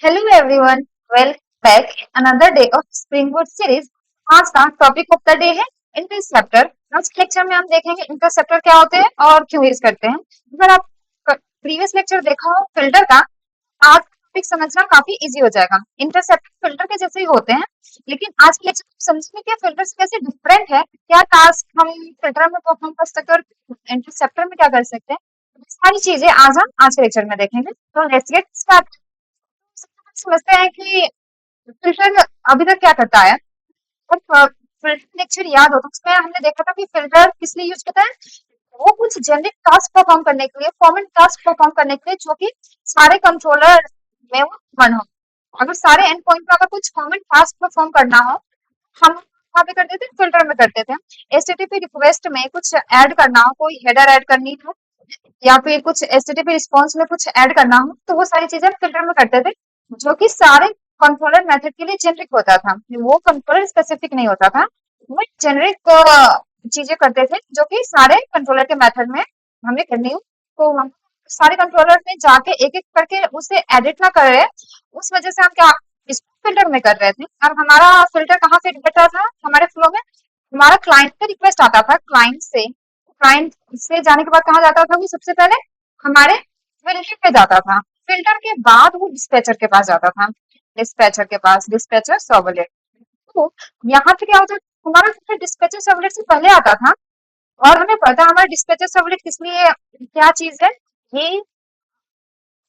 Hello everyone, welcome back another day of Springboard series। आज का topic of the day है interceptor. आज के लेक्चर में हम देखेंगे इंटरसेप्टर क्या होते हैं और क्यों यूज करते हैं। अगर आप प्रीवियस लेक्चर देखा हो फिल्टर का, आज टॉपिक समझना काफी इजी हो जाएगा। इंटरसेप्टर फिल्टर के जैसे ही होते हैं, लेकिन आज के लेक्चर में समझेंगे कि फिल्टर से कैसे डिफरेंट है, क्या टास्क हम फिल्टर में परफॉर्म कर सकते हैं और इंटरसेप्टर में क्या कर सकते हैं। सारी चीजें आज के लेक्चर में देखेंगे। तो लेट्स गेट स्टार्ट। समझते हैं कि फिल्टर अभी तक क्या करता है। और फिल्टर लेक्चर याद हो तो उसमें हमने देखा था कि फिल्टर किस लिए यूज करता है। वो कुछ जेनरिक टास्क परफॉर्म करने के लिए, कॉमन टास्क परफॉर्म करने के लिए, जो कि सारे कंट्रोलर में वो कॉमन हो। अगर सारे एंड पॉइंट पर अगर कुछ कॉमन टास्क परफॉर्म करना हो, हम कहाँ पे करते थे, फिल्टर में करते थे। एचटीटीपी रिक्वेस्ट में कुछ ऐड करना हो, कोई हेडर ऐड करनी हो या फिर कुछ एचटीटीपी रिस्पॉन्स में कुछ ऐड करना हो, तो वो सारी चीजें फिल्टर में करते थे, जो कि सारे कंट्रोलर मेथड के लिए जेनरिक होता था। वो कंट्रोलर स्पेसिफिक नहीं होता था, वो जेनरिक चीजें करते थे जो कि सारे कंट्रोलर के मेथड में हमें करनी हो। तो हम सारे कंट्रोलर में जाके एक एक करके उसे एडिट ना कर रहे, उस वजह से हम क्या इसको फिल्टर में कर रहे थे। और हमारा फिल्टर कहाँ से रहता था हमारे फ्लो में, हमारा क्लाइंट पे रिक्वेस्ट आता था। क्लाइंट से जाने के बाद कहाँ जाता था, वो सबसे पहले हमारे फिल्टर पे जाता था। फिल्टर के बाद वो डिस्पैचर के पास जाता था, डिस्पैचर के पास, डिस्पैचर सर्वलेट। तो यहाँ पे क्या होता है, हमारा फिल्टर डिस्पैचर सर्वलेट से पहले आता था। और हमें पता है हमारा डिस्पैचर सर्वलेट किस लिए, क्या चीज है ये,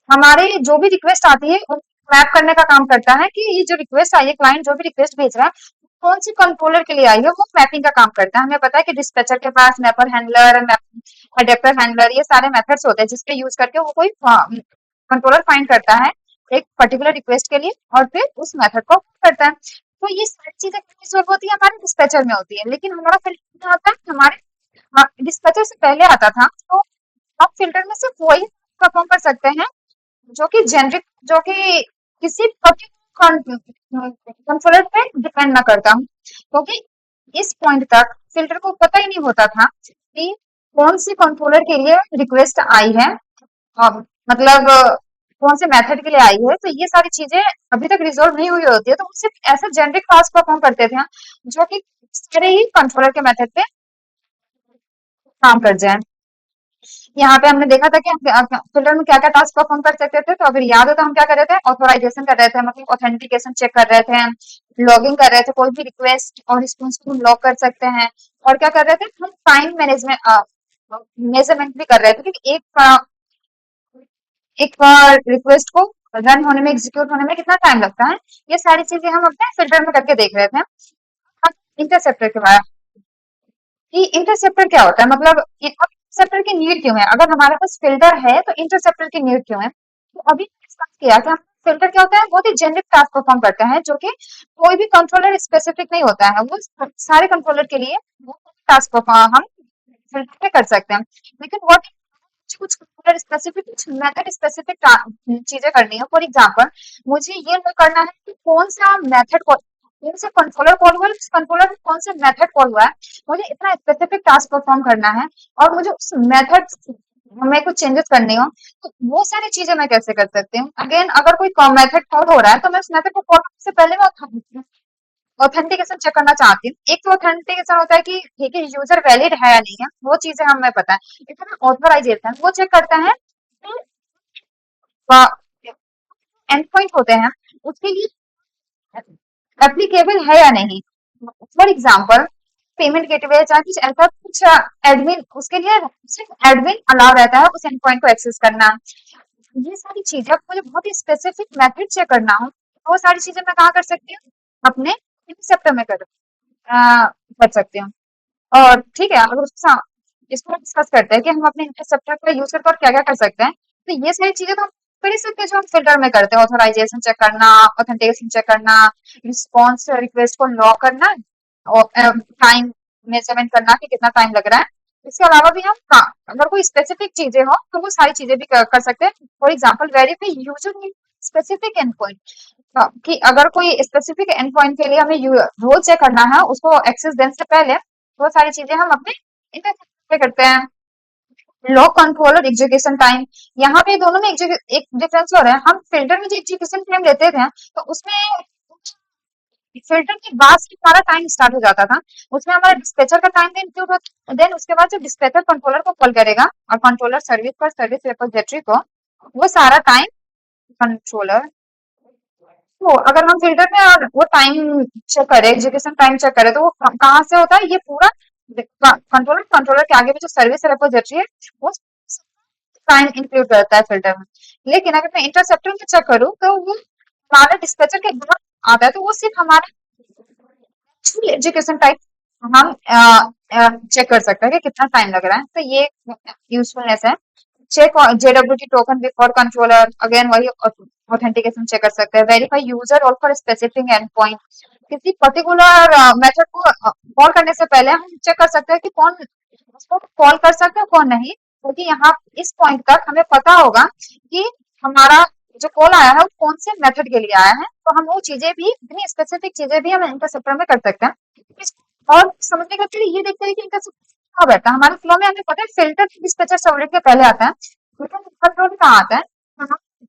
हमारे जो भी रिक्वेस्ट आती है उनको मैप करने का काम करता है कि ये जो रिक्वेस्ट आई है, क्लाइंट जो भी रिक्वेस्ट भेज रहा है कौन सी कंट्रोलर के लिए आई है, वो मैपिंग का काम करता है। हमें पता है कि डिस्पैचर के पास मैपर हैंडलर, अडेप्टर हैंडलर, ये सारे मेथड्स होते हैं जिसके यूज करके वो कोई कंट्रोलर फाइंड करता है एक पर्टिकुलर रिक्वेस्ट के लिए और फिर उस मेथड को करता है। तो ये सारी चीजें रिजॉल्व होती है हमारे डिस्पैचर में होती है, लेकिन हमारा फिल्टर क्या होता है, हमारे डिस्पैचर से पहले आता था। तो आप फिल्टर में सिर्फ वही परफॉर्म कर सकते हैं जो कि जेनरिक, जो कि किसी कंट्रोलर पे डिपेंड ना करता हूँ, क्योंकि इस पॉइंट तक फिल्टर को पता ही नहीं होता था कि कौन सी कंट्रोलर के लिए रिक्वेस्ट आई है, मतलब कौन से मेथड के लिए आई है। तो ये सारी चीजें अभी तक रिजोल्व नहीं हुई होती है, तो वो सिर्फ ऐसा जेनरिक टास्क परफॉर्म करते थे जो कि सारे ही कंट्रोलर के मेथड पे काम कर जाए। यहाँ पे हमने देखा था कि हम फिल्टर में क्या क्या टास्क परफॉर्म कर सकते थे। तो अगर याद हो तो हम क्या कर रहे थे, ऑथोराइजेशन कर रहे थे, मतलब ऑथेंटिकेशन चेक कर रहे थे, लॉगिंग कर रहे थे, कोई भी रिक्वेस्ट और रिस्पॉन्स को हम लॉग कर सकते हैं। और क्या कर रहे थे, हम टाइम मैनेजमेंट मेजरमेंट भी कर रहे थे कि एक रिक्वेस्ट को रन होने में, एग्जीक्यूट होने में कितना टाइम लगता है। ये सारी चीजें हम अपने फिल्टर में करके देख रहे थे। अब इंटरसेप्टर के बारे कि इंटरसेप्टर क्या होता है, मतलब इंटरसेप्टर की नीड क्यों है। अगर हमारे पास फिल्टर है तो इंटरसेप्टर की नीड क्यों है। तो अभी डिस्कस किया कि फिल्टर क्या होता है, बहुत ही जेनरिक टास्क परफॉर्म करता है जो कि कोई भी कंट्रोलर स्पेसिफिक नहीं होता है। वो सारे कंट्रोलर के लिए वो टास्क परफॉर्म हम फिल्टर पे कर सकते हैं। लेकिन व्हाट कुछ कंट्रोलर स्पेसिफिक, कुछ मेथड स्पेसिफिक चीजें करनी है। फॉर एग्जाम्पल, मुझे ये करना है कि कौन सा मेथड, कौन सा कंट्रोलर कॉल हुआ है, उस कंट्रोलर में कौन सा मेथड कॉल हुआ है, मुझे इतना स्पेसिफिक टास्क परफॉर्म करना है और मुझे उस मेथड में कुछ चेंजेस करने हो, तो वो सारी चीजें मैं कैसे कर सकती हूँ। अगेन, अगर कोई मेथड कॉल हो रहा है तो मैं उस मेथड को कॉल से पहले मैं ऑथेंटिकेशन चेक करना चाहती हूँ। एक तो ऑथेंटिकेशन होता है कि ठीक है यूजर वैलिड है या नहीं है, वो चीजें हमें पता है। लेकिन ऑथराइजेशन वो चेक करता है एंड पॉइंट होते हैं उसके लिए एप्लीकेबल है या नहीं। फॉर एग्जाम्पल, पेमेंट गेटवे चाहे कुछ ऐसा, कुछ एडमिन, उसके लिए सिर्फ एडमिन अलाउ रहता है उस एंड पॉइंट को एक्सेस करना। ये सारी चीजें मुझे बहुत ही स्पेसिफिक मेथड चेक करना हो, वो सारी चीजें मैं कहाँ कर सकती हूँ, अपने इंटरसेप्टर में कर सकती हूँ। और ठीक है, अगर इसको डिस्कस करते हैं कि हम अपने इंटरसेप्टर का यूज करके और क्या क्या कर सकते हैं। तो ये सारी चीजें तो हम कर ही सकते हैं जो हम फिल्टर में करते हैं। ऑथराइजेशन चेक करना, ऑथेंटिकेशन चेक करना, रिस्पॉन्स रिक्वेस्ट को लॉक करना और टाइम मेजरमेंट करना कि कितना टाइम लग रहा है। इसके अलावा भी हम, हाँ, अगर कोई स्पेसिफिक चीजें हो तो वो सारी चीजें भी कर सकते हैं। For example, verify user specific end point, कि अगर कोई स्पेसिफिक एंड पॉइंट के लिए हमें रोज चेक करना है, उसको एक्सेस देने से पहले, वो सारी चीजें हम अपने इंटरनेट पे करते हैं। लॉग कंट्रोल और एग्जीक्यूशन टाइम, यहाँ पे दोनों में एक डिफरेंस हो रहा है। हम फिल्टर में जो एग्जीक्यूशन टाइम लेते थे तो उसमें फिल्टर के बाद से हमारा टाइम स्टार्ट हो जाता था, उसमें हमारा डिस्पैचर का टाइम भी इंक्लूड होता, देन उसके बाद जो डिस्पैचर कंट्रोलर को कॉल करेगा और कंट्रोलर सर्विस पर सर्विस रिपोजिटरी को, वो सारा टाइम कंट्रोलर, तो अगर हम फिल्टर में और वो टाइम चेक करें, एग्जीक्यूशन टाइम चेक करें, तो वो कहाँ से होता है, ये पूरा कंट्रोलर कंट्रोलर के आगे भी जो सर्विस रिपोजिटरी है वो टाइम इंक्लूड करता है फिल्टर में। लेकिन अगर मैं इंटरसेप्टर में चेक करूँ तो वो हमारे डिस्पैचर के बाद आता है, तो वो सिर्फ हमारे एजुकेशन टाइप हम चेक कर सकते हैं कि कितना टाइम लग रहा है, तो ये यूजफुलनेस है। Check JWT token before controller, again वही ऑथेंटिकेशन चेक कर सकते हैं। वेरीफाई यूजर और फॉर स्पेसिफिक एंड पॉइंट, किसी पर्टिकुलर मेथड को कॉल करने से पहले हम चेक कर सकते हैं कि कौन उसको कॉल कर सकते हैं कौन नहीं, क्योंकि यहाँ इस पॉइंट तक हमें पता होगा कि हमारा जो कॉल आया है वो कौन से मेथड के लिए आया है, तो हम वो चीजें भी, इतनी स्पेसिफिक चीजें भी हम इंटरसेप्टर में कर सकते हैं। और समझने का फिर ये देखते हैं कि इंटरसेप्टर कहाँ बैठता है हमारे फ्लो में। हमें पता है फिल्टर डिस्पैचर सर्वलेट के पहले आता है, फिल्टर कंट्रोल कहाँ आता है,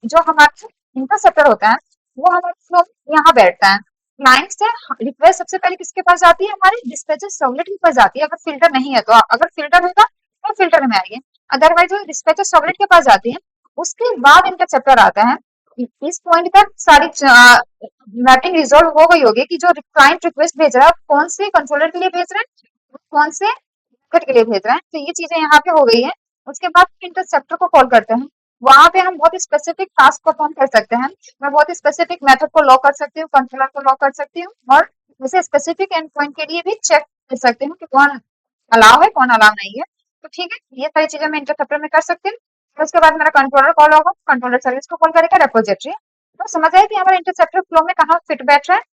जो हमारा इंटरसेप्टर होता है वो हमारे फ्लो में यहाँ बैठता है। क्लाइंट से रिक्वेस्ट सबसे पहले किसके पास जाती है, हमारे डिस्पैचर सर्वलेट के पास जाती है, अगर फिल्टर नहीं है तो। अगर फिल्टर होगा तो फिल्टर में आएगी, अदरवाइज वो डिस्पैचर सर्वलेट के पास जाती है, उसके बाद इंटरसेप्टर आता है। इस पॉइंट तक सारी मैपिंग रिजॉल्व हो गई होगी कि जो क्लाइंट रिक्वेस्ट भेज रहा है कौन से कंट्रोलर के लिए भेज रहा है, कौन से मेथड के लिए भेज रहा है, तो ये चीजें यहाँ पे हो गई है। उसके बाद इंटरसेप्टर को कॉल करते हैं, वहां पे हम बहुत स्पेसिफिक टास्क परफॉर्म कर सकते हैं। मैं बहुत स्पेसिफिक मेथड को लॉक कर सकती हूँ, कंट्रोलर को लॉक कर सकती हूँ, और जैसे स्पेसिफिक एंड पॉइंट के लिए भी चेक कर सकती हूँ कि कौन अलाउ है कौन अलाउ नहीं है। तो ठीक है, ये सारी चीजें मैं इंटरसेप्टर में कर सकती हूँ। फिर उसके बाद मेरा कंट्रोलर कॉल होगा, कंट्रोलर सर्विस को कॉल करेगा रेपोजिटरी। तो समझ आए कि हमारा इंटरसेप्टर फ्लो में कहाँ फिट बैठ रहा है।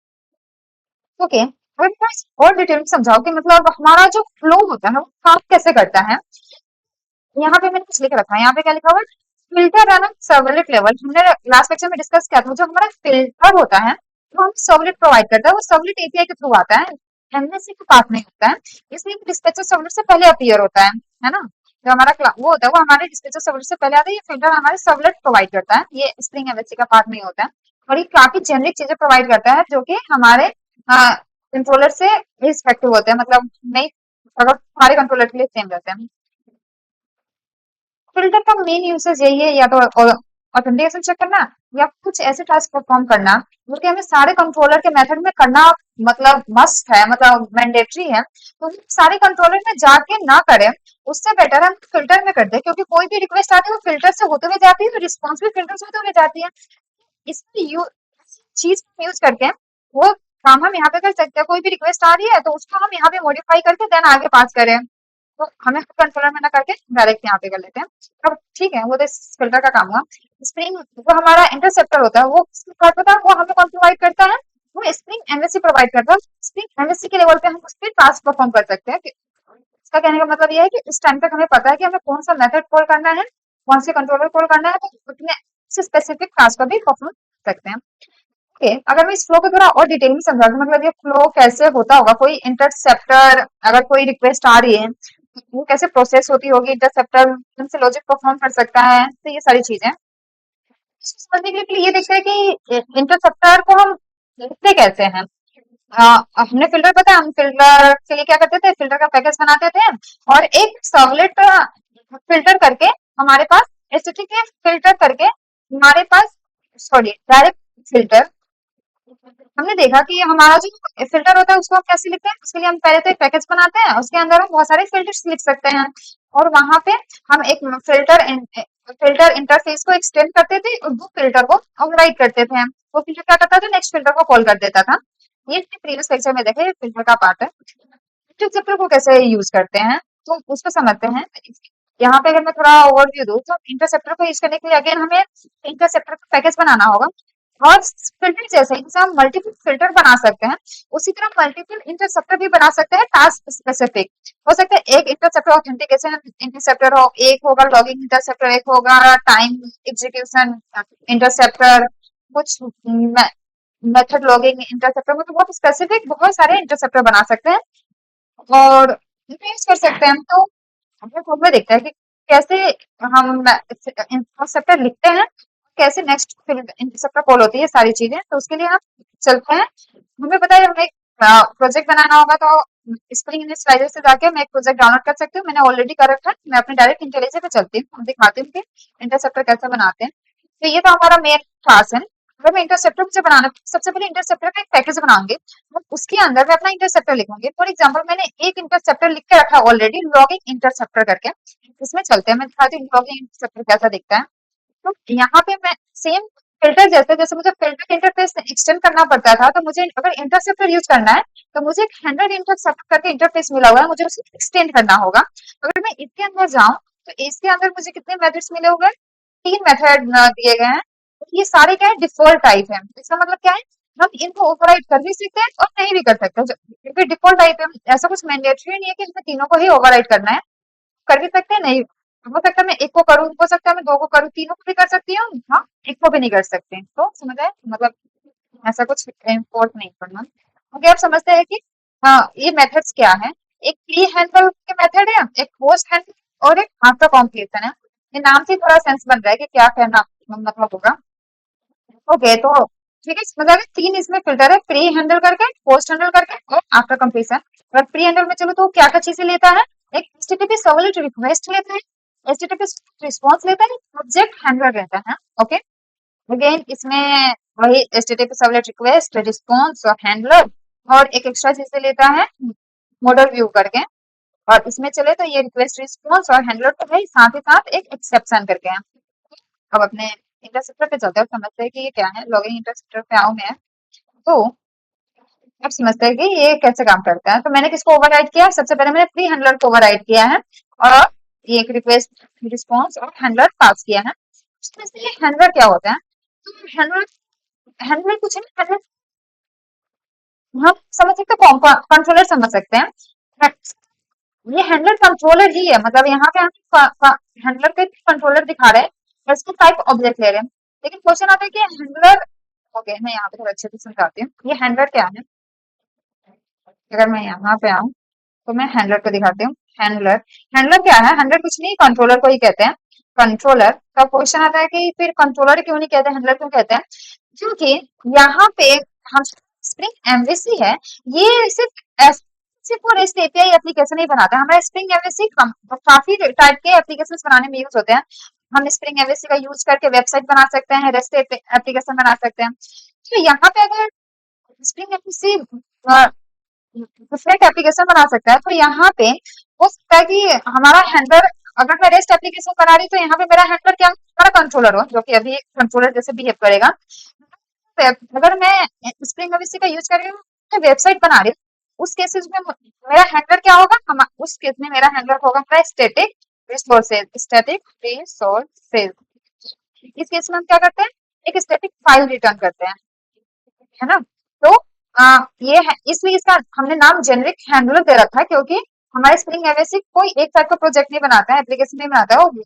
ओके, अब मैं और डिटेल में समझाओ कि मतलब हमारा जो फ्लो होता है वो काम कैसे करता है। यहाँ पे मैंने कुछ लिख रखा है, यहाँ पे क्या लिखा हुआ है, फिल्टर रन सर्वलेट लेवल। हमने लास्ट लेक्चर में डिस्कस किया था, जो हमारा फिल्टर होता है वो हम सर्वलेट प्रोवाइड करता है, वो सर्वलेट एपीआई के थ्रू आता है, एमएससी के पास नहीं होता है, इसलिए डिस्पैचर सर्वलेट से पहले अपीयर होता है ना। जो हमारा वो होता है वो हमारे डिस्पैचर सर्वलेट से पहले आता है, ये फिल्टर हमारे सर्वलेट प्रोवाइड करता है, ये स्प्रिंग एमएससी का पार्ट नहीं होता है। और ये काफी जेनरिक चीजें प्रोवाइड करता है जो कि हमारे कंट्रोलर से रिस्पेक्टिव होते हैं, मतलब नहीं, अगर हमारे कंट्रोलर के लिए सेम रहते हैं। फिल्टर का मेन यूसेज यही है, या तो ऑथेंटिकेशन चेक करना या कुछ ऐसे टास्क परफॉर्म करना जो कि हमें सारे कंट्रोलर के मेथड में करना, मतलब मस्ट है, मतलब मैंडेटरी है, तो हम सारे कंट्रोलर में जाके ना करें, उससे बेटर हम फिल्टर में कर दे, क्योंकि कोई भी रिक्वेस्ट आती है वो फिल्टर से होते हुए जाती है, तो रिस्पॉन्स भी फिल्टर से होते हुए जाती है। इसमें चीज यूज करके वो काम हम यहाँ पे कर सकते हैं। कोई भी रिक्वेस्ट आ रही है तो उसको हम यहाँ पे मॉडिफाई करके देन आगे पास करें, तो हमें कंट्रोलर में ना करके डायरेक्ट यहाँ पे कर लेते हैं। अब ठीक है, वो तो फिल्टर का काम हुआ। स्प्रिंग जो हमारा इंटरसेप्टर होता है वो होता है, वो हमें कौन प्रोवाइड करता है, वो स्प्रिंग एमएससी प्रोवाइड करता है। स्प्रिंग एमएससी के लेवल पे हम उस पर टास्क परफॉर्म कर सकते हैं। इसका कहने का मतलब ये है कि इस टाइम तक हमें पता है कि हमें कौन सा मेथड कॉल करना है, कौन से कंट्रोलर कॉल करना है, तो उतने स्पेसिफिक टास्क को भी परफॉर्म कर सकते हैं। ओके, अगर मैं इस फ्लो को थोड़ा और डिटेल में समझा दूं, मतलब ये फ्लो कैसे होता होगा, कोई इंटरसेप्टर अगर कोई रिक्वेस्ट आ रही है वो कैसे प्रोसेस होती होगी, इंटरसेप्टर कौन से लॉजिक परफॉर्म कर सकता है, तो ये सारी चीजें इसको समझने के लिए ये देखते हैं कि इंटरसेप्टर को हम लिखते कैसे हैं। हमने फिल्टर पता है, हम फिल्टर के लिए क्या करते थे, फिल्टर का पैकेज बनाते थे और एक सर्वलेट फिल्टर करके हमारे पास, एचटीटीपी फिल्टर करके हमारे पास, सॉरी डायरेक्ट फिल्टर, हमने देखा कि हमारा जो फिल्टर होता है उसको हम कैसे लिखते हैं, उसके लिए हम पहले तो एक पैकेज बनाते हैं, उसके अंदर हम बहुत सारे फिल्टर्स लिख सकते हैं, और वहां पे हम एक फिल्टर इंटरफेस को एक्सटेंड करते थे और दो फिल्टर को ओवरराइड करते थे। वो फिल्टर क्या करता था, नेक्स्ट फिल्टर को कॉल कर देता था। ये प्रीवियस लेक्चर में देखे, फिल्टर का पार्ट है। इंटरसेप्टर को कैसे यूज करते हैं तो उसको समझते हैं। यहाँ पे अगर मैं थोड़ा ओवरव्यू दूं तो इंटरसेप्टर को यूज करने के लिए अगेन हमें इंटरसेप्टर का पैकेज बनाना होगा, और फिल्टर जैसे जैसे हम मल्टीपल फिल्टर बना सकते हैं उसी तरह मल्टीपल इंटरसेप्टर भी बना सकते हैं, टास्क स्पेसिफिक। हो सकता है एक इंटरसेप्टर ऑथेंटिकेशन इंटरसेप्टर हो, एक होगा लॉगिंग इंटरसेप्टर, एक होगा टाइम एग्जीक्यूशन इंटरसेप्टर, कुछ मेथड लॉगिंग इंटरसेप्टर, मतलब बहुत स्पेसिफिक बहुत सारे इंटरसेप्टर बना सकते हैं और यूज कर सकते हैं। तो हमें खुद में देखते हैं कि कैसे हम इंटरसेप्टर लिखते हैं, कैसे नेक्स्ट फिर इंटरसेप्टर कॉल होती है, सारी चीजें। तो उसके लिए हम चलते हैं। हमें पता है हमें प्रोजेक्ट बनाना होगा, तो स्प्रिंग इनिशियलाइजर से जाके मैं एक प्रोजेक्ट डाउनलोड कर सकती हूँ। मैंने ऑलरेडी कर रखा है। मैं अपने डायरेक्ट इंटेलिजेंस पे चलती हूँ, हम दिखाती हूँ कि इंटरसेप्टर कैसे बनाते हैं। तो ये तो हमारा मेन क्लास है। अगर मैं इंटरसेप्टर मुझे बनाना है, सबसे पहले इंटरसेप्टर का एक पैकेज बनाऊंगी, और उसके अंदर मैं अपना इंटरसेप्टर लिखूंगी। फॉर एग्जाम्पल मैंने एक इंटरसेप्टर लिख के रखा है ऑलरेडी, लॉगिंग इंटरसेप्टर करके। इसमें चलते हैं, मैं दिखाती हूँ लॉगिंग इंटरसेप्टर कैसा दिखता है। तो यहाँ पे मैं सेम फिल्टर जैसे जैसे मुझे फिल्टर इंटरफेस एक्सटेंड करना पड़ता था, तो मुझे अगर इंटरसेप्टर यूज करना है, तो मुझे एक 100 इंटरसेप्टर करके इंटरफेस मिला हुआ है, मुझे उसे एक्सटेंड करना होगा। अगर मैं इसके अंदर जाऊं, तो इसके अंदर मुझे कितने मेथड्स मिले हुए हैं? 3 मेथड दिए गए हैं। ये सारे क्या है, डिफॉल्ट टाइप है। इसका मतलब क्या है, हम इनको ओवरराइड कर भी सकते हैं और नहीं भी कर सकते, क्योंकि डिफॉल्ट टाइप है। ऐसा कुछ मैंडेटरी नहीं है कि हमें तीनों को ही ओवरराइड करना है। कर भी सकते हैं, नहीं हो सकता मैं एक को करूँ, हो सकता है मैं दो को करूँ, तीनों को भी कर सकती हूँ, हाँ एक को भी नहीं कर सकते। तो समझ आए, मतलब ऐसा कुछ इम्पोर्ट नहीं करना। ओके, आप समझते हैं कि हाँ ये मेथड्स क्या है। एक प्री हैंडल के मेथड है, एक पोस्ट हैंडल और एक आफ्टर कॉम्प्लीशन है। ये नाम से थोड़ा सेंस बन रहा है कि क्या कहना मतलब होगा। ओके, तो ठीक है, मतलब 3 इसमें फिल्टर है, प्री हैंडल करके, पोस्ट हैंडल करके और आफ्टर कंप्लीशन। अगर प्री हैंडल में चलो तो क्या क्या चीजें लेता है, एक एचटीटीपी सर्वलेट रिक्वेस्ट लेता है, एचटीटीपी रिस्पांस लेता है, ऑब्जेक्ट हैंडलर रहता है। ओके, अगेन इसमें वही एचटीटीपी सर्वलेट रिक्वेस्ट, रिस्पांस और हैंडलर, और एक एक्स्ट्रा चीजें लेता है मॉडल व्यू करके। और इसमें चले तो ये रिक्वेस्ट रिस्पांस और हैंडलर तो है, साथ ही साथ एक एक्सेप्शन करके है। अब अपने इंटरसेप्टर पे चलते हैं और समझते हैं कि ये क्या है। लॉगिंग इंटरसेप्टर पे आऊं मैं, तो अब समझते हैं कि ये कैसे काम करता है। तो मैंने किसको ओवरराइड किया, सबसे पहले मैंने प्री हैंडलर को ओवरराइड किया है, और ये एक रिक्वेस्ट रिस्पांस और हैंडलर पास किया है। उसमें से ये हैंडलर क्या होता है, तो हैंडलर हैंडलर कुछ है, हैंडलर हम समझ सकते हैं, कंट्रोलर समझ सकते हैं। ये हैंडलर कंट्रोलर ही है, मतलब यहाँ पे हम हैंडलर के कंट्रोलर दिखा रहे हैं और इसको टाइप ऑब्जेक्ट ले रहे हैं। लेकिन क्वेश्चन आता है कि हैंडलर, ओके मैं यहाँ पे थोड़ा अच्छे से समझाती हूँ ये हैंडलर क्या है। अगर मैं यहाँ पे आऊँ, तो मैं हैंडलर को दिखाती हूँ। हैंडलर हैंडलर क्या है, हैंडलर कुछ नहीं, कंट्रोलर को ही कहते हैं कंट्रोलर। का क्वेश्चन आता है कि फिर कंट्रोलर क्यों नहीं कहते, हैंडलर क्यों कहते हैं? क्योंकि यहाँ पे हम स्प्रिंग एमवीसी है, ये सिर्फ और रेस्ट एपीआई एप्लीकेशन ही बनाता है। हमारा स्प्रिंग एमवीसी काफी टाइप के एप्लीकेशन बनाने में यूज होते हैं। हम स्प्रिंग एमवीसी का यूज करके वेबसाइट बना सकते हैं, रेस्ट एप्लीकेशन बना सकते हैं। तो यहाँ पे अगर स्प्रिंग एमवीसी डिफरेंट एप्लीकेशन बना सकता है, तो यहाँ पे हो सकता है कि हमारा हैंडलर, अगर मैं रेस्ट एप्लीकेशन बना रही, तो यहाँ पे मेरा हैंडलर क्या, मेरा कंट्रोलर हो, जो कि अभी कंट्रोलर जैसे बिहेव करेगा। अगर मैं स्प्रिंग एमवीसी का यूज कर रही हूँ, मैं वेबसाइट बना रही हूँ, उस केसेस में मेरा हैंडलर क्या होगा, उस केस में मेरा हैंडलर होगा मेरा स्टैटिक रिसोर्सेज, स्टैटिक रिसोर्सेज। इस केस में हम क्या करते हैं, एक स्टैटिक फाइल रिटर्न करते हैं, है ना। तो ये है, इसलिए इसका हमने नाम जेनेरिक हैंडलर दे रखा है, क्योंकि हमारे स्प्रिंग एमवीसी कोई एक टाइप का प्रोजेक्ट नहीं बनाता है, एप्लीकेशन नहीं बनाता है, वो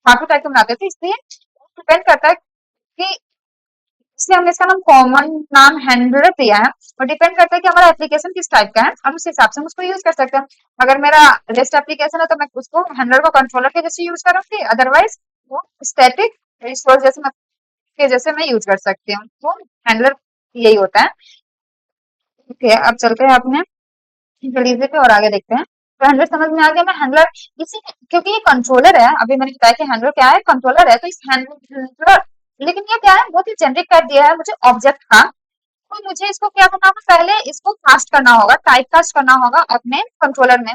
काफी टाइप का बनाते थे। इसलिए डिपेंड करता है कि, इसलिए हमने इसका नाम कॉमन नाम हैंडलर दिया है, और डिपेंड करता है कि हमारा एप्लीकेशन किस टाइप का है, और उस हिसाब से हम उसको यूज कर सकते हैं। अगर मेरा रेस्ट एप्लीकेशन है, तो मैं उसको हैंडलर को कंट्रोलर के जैसे यूज करूंगी, अदरवाइज वो स्टैटिक रिसोर्स जैसे मैं यूज कर सकती हूँ। तो हैंडलर यही होता है। ओके, अब चलते हैं अपने जल्दी पे और आगे देखते हैं। तो हैंडलर समझ में आ गया। मैं हैंडलर इसी, क्योंकि ये कंट्रोलर है, अभी मैंने बताया कि हैंडलर क्या है, कंट्रोलर है, तो इस हैंडलर, लेकिन ये क्या है, बहुत ही जेनरिक कर दिया है मुझे ऑब्जेक्ट का। तो मुझे इसको क्या करना होगा, पहले इसको कास्ट करना होगा, टाइप कास्ट करना होगा अपने कंट्रोलर में।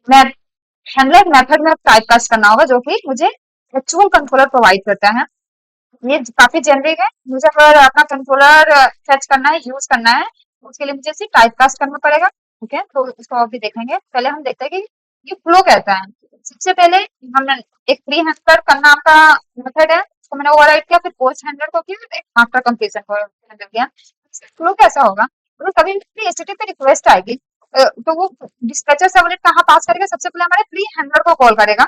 मैं हैंडलर मेथड में टाइप कास्ट करना होगा, जो कि मुझे एक्चुअल कंट्रोलर प्रोवाइड करता है। ये काफी जेनरिक है। मुझे अगर अपना कंट्रोलर फेच करना है, यूज करना है, उसके लिए मुझे इसे टाइप कास्ट करना पड़ेगा। ठीक है, तो इसको अभी देखेंगे। पहले हम देखते हैं कि ये फ्लो कैसा है। सबसे पहले हमने एक प्री हैंडलर का नाम का मेथड है, उसको मैंने ओवरराइड किया, फिर पोस्ट हैंडलर को किया, एक आफ्टर कंप्लीशन को हैंडल किया। फ्लो कैसा होगा, तो कभी भी एचटीटीपी रिक्वेस्ट आएगी, तो वो डिस्पैचर सर्वलेट कहाँ पास करेगा, सबसे पहले हमारे प्री हैंडलर को कॉल करेगा।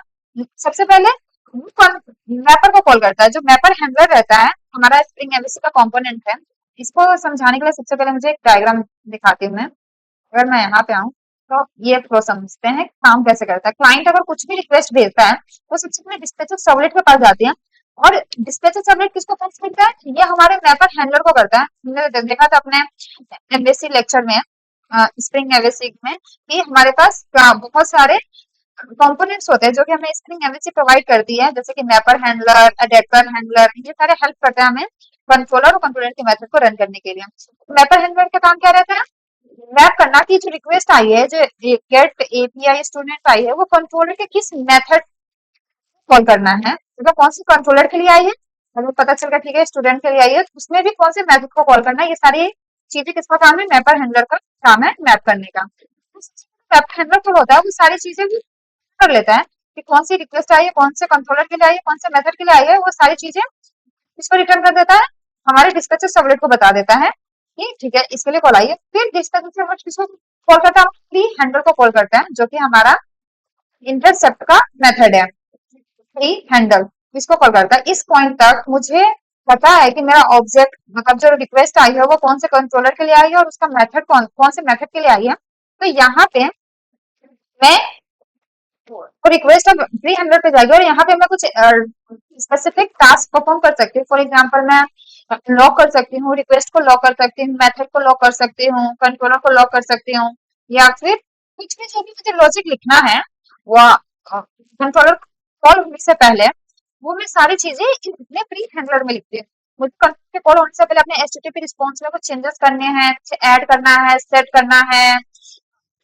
सबसे पहले मैपर को कॉल करता है, जो मैपर हैंडलर रहता है, हमारा स्प्रिंग एमवीसी का कंपोनेंट है। इसको समझाने के लिए सबसे पहले मुझे एक डायग्राम दिखाती हूँ मैं। अगर मैं यहाँ पे आऊँ, तो ये फ्लो समझते हैं काम कैसे करता है। क्लाइंट अगर कुछ भी रिक्वेस्ट भेजता है तो सबसे पहले डिस्पैचर सर्वलेट के पास जाती है, और डिस्पैचर सर्वलेट किसको पास करता है? ये हमारे मैपर हैंडलर को करता है। हमने देखा था अपने एमबीसी लेक्चर में, स्प्रिंग एमबीसी में, कि हमारे पास बहुत सारे कंपोनेंट्स होते हैं जो कि हमें स्प्रिंग एमबीसी प्रोवाइड करती है, जैसे कि मैपर हैंडलर, अडेप्टर हैंडलर, ये सारे हेल्प करते हैं हमें कंट्रोलर और कंट्रोलर के मेथड को रन करने के लिए। मैपर हैंडलर का काम क्या रहता है? मैप करना कि जो रिक्वेस्ट आई है, जो गेट एपीआई स्टूडेंट आई है, वो कंट्रोलर के किस मेथड कॉल करना है, मतलब कौन सी कंट्रोलर के लिए आई है, हमें पता चल गया ठीक है स्टूडेंट के लिए आई है, तो उसमें भी कौन से मेथड को कॉल करना है। ये सारी चीजें किसका काम है? मैपर हैंडलर का काम है मैप करने का। मैपर हैंडलर जो होता है वो सारी चीजें भी कर लेता है कि कौन सी रिक्वेस्ट आई है, कौन से कंट्रोलर के लिए आई है, कौन से मेथड के लिए आई है, वो सारी चीजें इसको रिटर्न कर देता है, हमारे डिस्पैचर सर्वलेट को बता देता है कि ठीक है इसके लिए कॉल आई है। फिर डिस्पैचर सर्वलेट किसको कॉल करता है? फ्री हैंडलर को कॉल करता है, जो कि हमारा इंटरसेप्ट का मेथड है। फ्री हैंडल इसको कॉल करता है। इस पॉइंट तक मुझे पता है कि मेरा ऑब्जेक्ट, मतलब जो रिक्वेस्ट आई है वो कौन से कंट्रोलर के लिए आई है और उसका मेथड कौन कौन से मेथड के लिए आई है। तो यहाँ पे मैं तो रिक्वेस्ट अब फ्री हैंडलर पे जाएगी और यहाँ पे मैं कुछ स्पेसिफिक टास्क परफॉर्म कर सकती हूँ। फॉर एग्जांपल मैं लॉक कर सकती हूँ, रिक्वेस्ट को लॉक कर सकती हूँ, मेथड को लॉक कर सकती हूँ, कंट्रोलर को लॉक कर सकती हूँ, या फिर कुछ भी जो भी मुझे लॉजिक लिखना है वो कंट्रोलर कॉल होने से पहले वो मैं सारी चीजें अपने फ्री हैंडलर में लिखती हूँ। मुझे कंट्रोलर कॉल होने से पहले अपने एचटीटीपी रिस्पॉन्स में कुछ चेंजेस करने हैं, ऐड करना है, सेट करना है,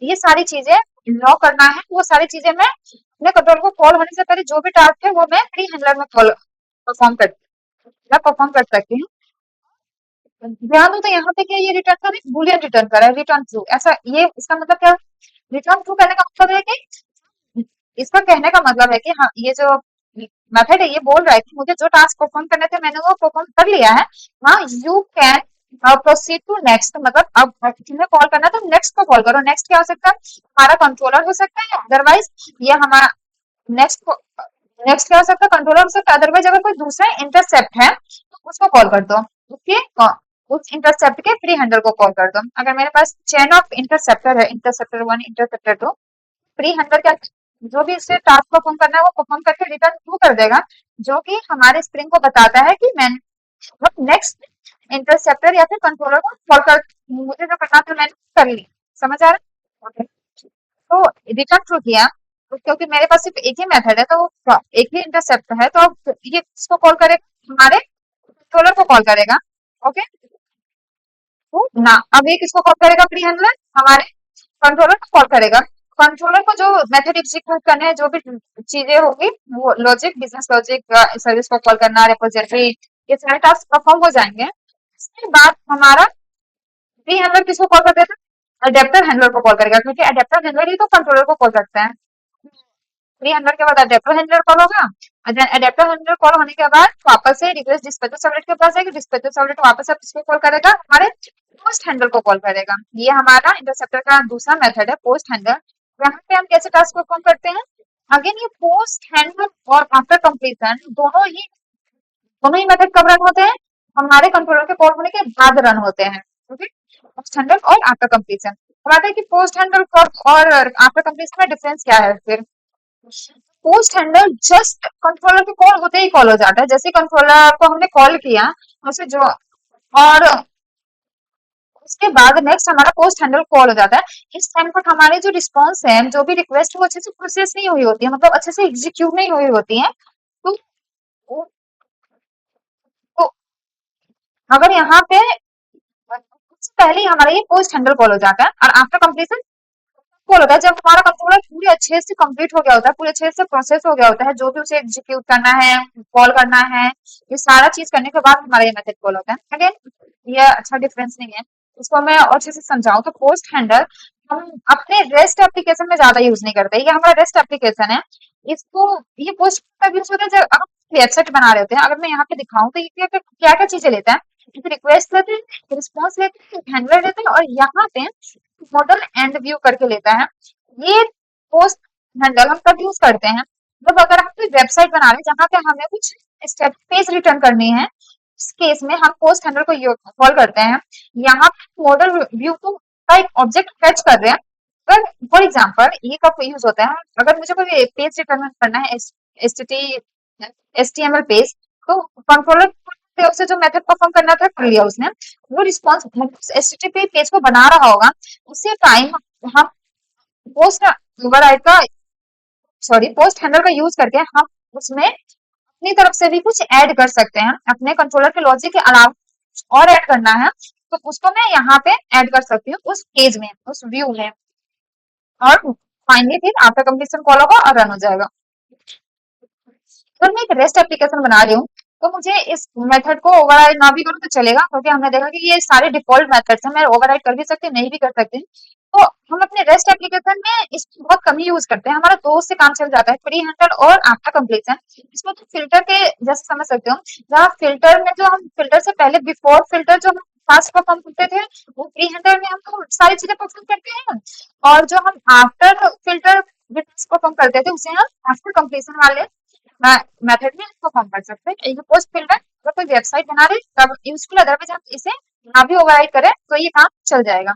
ये सारी चीजें लॉ करना है, वो सारी चीजें मैं अपने कंट्रोल को कॉल होने से पहले जो भी टास्क है वो मैं फ्री हैंडलर में परफॉर्म कर सकती हूँ। ध्यान दो तो यहाँ पे क्या ये रिटर्न कर रहा है? बुलियन रिटर्न कर रहा है, रिटर्न ट्रू। ऐसा ये इसका मतलब क्या? रिटर्न ट्रू कहने का मतलब है कि इसका कहने का मतलब है कि हाँ ये जो मेथड है ये बोल रहा है कि मुझे जो टास्क परफॉर्म करने थे मैंने वो परफॉर्म कर लिया है। हाँ you can proceed to next, मतलब अब तुम्हें कॉल करना है तो नेक्स्ट को कॉल करो। नेक्स्ट क्या हो सकता है? हमारा कंट्रोलर हो सकता है, अदरवाइज ये हमारा नेक्स्ट को नेक्स्ट क्या हो सकता है? कंट्रोलर हो सकता है, अदरवाइज अगर कोई दूसरा इंटरसेप्ट है तो उसको कॉल कर दो, उसके उस इंटरसेप्ट के फ्री हैंडल को कॉल कर दो। अगर मेरे पास चेन ऑफ इंटरसेप्टर है, इंटरसेप्टर 1, इंटरसेप्टर 2, फ्री हैंडल क्या जो भी इससे टास्क परफॉर्म करना है वो परफॉर्म करके रिटर्न ट्रू कर देगा, जो कि हमारे स्प्रिंग को बताता है कि मैं नेक्स्ट इंटरसेप्टर या फिर कंट्रोलर को कॉल कर, मुझे जो करना था मैंने कर ली। समझ आ रहा है? तो रिटर्न ट्रू किया तो क्योंकि मेरे पास सिर्फ एक ही मेथड है तो एक ही इंटरसेप्ट है, तो अब ये किसको कॉल करेगा? हमारे कंट्रोलर को कॉल करेगा। ओके, तो ना अब ये किसको कॉल करेगा? फ्री हैंडलर हमारे कंट्रोलर को कॉल करेगा। कंट्रोलर को जो मेथड एग्जीक्यूट करने हैं, जो भी चीजें होगी, वो लॉजिक, बिजनेस लॉजिक, सर्विस को कॉल करना, रिपोजिटरी, ये सारे टास्क परफॉर्म हो जाएंगे। इसके बाद हमारा फ्री हैंडलर किसको कॉल कर देता है? अडेप्टर हैंडलर को कॉल करेगा, क्योंकि अडेप्टर हैंडलर ही तो कंट्रोलर को कॉल करते हैं। फ्री हैंडलर के बाद अडेप्टर हैंडलर कॉल होगा, अडेप्टर हैंडलर कॉल होने के बाद वापस से रिक्वेस्ट डिस्पैचर सर्वलेट के पास जाएगी, डिस्पैचर सर्वलेट वापस से किसको कॉल करेगा? हमारे पोस्ट हैंडलर को कॉल करेगा। ये हमारा इंटरसेप्टर का दूसरा मेथड है, पोस्ट हैंडलर। यहाँ पे हम कैसे टास्क परफॉर्म करते हैं? अगेन ये पोस्ट हैंडलर और आफ्टर कंप्लीशन दोनों ही मेथड कब रन होते हैं? हमारे कंट्रोलर के कॉल होने के बाद रन होते हैं। ओके, पोस्ट हैंडल और आफ्टर कंप्लीशन। अब आता है कि पोस्ट हैंडल और आफ्टर कंप्लीशन में डिफरेंस क्या है। फिर पोस्ट हैंडल जस्ट कंट्रोलर के कॉल होते ही कॉल हो जाता है, जैसे कंट्रोलर को हमने कॉल किया उसे जो, और उसके बाद नेक्स्ट हमारा पोस्ट हैंडल कॉल हो जाता है। इस टाइम पर हमारे जो रिस्पॉन्स है, जो भी रिक्वेस्ट वो अच्छे से प्रोसेस नहीं हुई होती है, मतलब अच्छे से एग्जीक्यूट नहीं हुई होती है। तो, तो अगर यहाँ पे उससे पहले ही हमारा ये पोस्ट हैंडल कॉल हो जाता है, और आफ्टर कंप्लीशन कॉल होता है जब हमारा कंट्रोलर पूरे अच्छे से कंप्लीट हो गया होता है, पूरे अच्छे से प्रोसेस हो गया होता है, जो भी उसे एग्जीक्यूट करना है, कॉल करना है, ये सारा चीज करने के बाद हमारा ये मेथड कॉल होता है। अगेन ये अच्छा डिफरेंस नहीं है, इसको मैं और अच्छे से समझाऊं तो पोस्ट हैंडल हम अपने रेस्ट एप्लीकेशन में ज्यादा यूज नहीं करते। ये हमारा रेस्ट एप्लीकेशन है, इसको ये पोस्ट तब यूज होता है जब आप वेबसाइट बना रहे होते हैं। अगर मैं यहाँ पे दिखाऊं तो ये क्या क्या चीजें लेता है? रिक्वेस्ट लेते हैं, रिस्पॉन्स लेते हैं, हैंडलर लेते हैं, और यहाँ पे मॉडल एंड व्यू करके लेता है। ये पोस्ट हैंडल हम कब यूज करते हैं? जब अगर हम कोई वेबसाइट बना रहे हैं जहां पे हमें कुछ स्टेप पेज रिटर्न करनी है, इस केस में हम पोस्ट हैंडल को कॉल करते हैं। यहाँ पे मॉडल व्यू को का एक ऑब्जेक्ट फेच कर रहे हैं, पर फॉर एग्जांपल ये कब यूज होता है, अगर मुझे कोई पेज रिटर्न करना है एचटीएमएल पेज, तो कंट्रोलर से जो मेथड परफॉर्म करना था कर लिया उसने, वो रिस्पॉन्स एचटीटीपी पेज को बना रहा होगा उसी टाइम हम पोस्ट ओवरराइड का सॉरी पोस्ट हैंडल का यूज करके हम उसमें अपनी तरफ से भी कुछ ऐड कर सकते हैं, अपने कंट्रोलर के लॉजिक के अलावा और ऐड करना है तो उसको मैं यहाँ पे ऐड कर सकती हूँ उस पेज में, उस व्यू में, और फाइनली फिर आफ्टर कंप्लीशन कॉल होगा और रन हो जाएगा। अगर मैं एक रेस्ट एप्लीकेशन बना रही हूँ तो मुझे इस मेथड को ओवरराइड ना भी करूँ तो चलेगा, क्योंकि हमने देखा कि ये सारे डिफॉल्ट मेथड्स हैं, मैं ओवरराइड कर भी सकती नहीं भी कर सकती। तो हम अपने रेस्ट एप्लीकेशन में इसको बहुत कम ही यूज करते हैं, हमारा दो से काम चल जाता है, प्री हैंडल और आफ्टर कंप्लीशन। इसमें तो फिल्टर के जैसे समझ सकते हो, जहाँ फिल्टर में जो हम फिल्टर से पहले बिफोर फिल्टर जो हम फास्ट परफॉर्म करते थे वो प्री हैंडल में हम तो सारी चीजें परफॉर्म करते हैं, और जो हम आफ्टर फिल्टर परफॉर्म करते थे उसे हम आफ्टर कंप्लीशन वाले मेथड में परफॉर्म कर सकते हैं। ये पोस्ट फिल्टर अगर कोई वेबसाइट बना रहे तब यूजफुल, अदरवाइज हम इसे ना भी ओवरराइड करें तो ये काम चल जाएगा।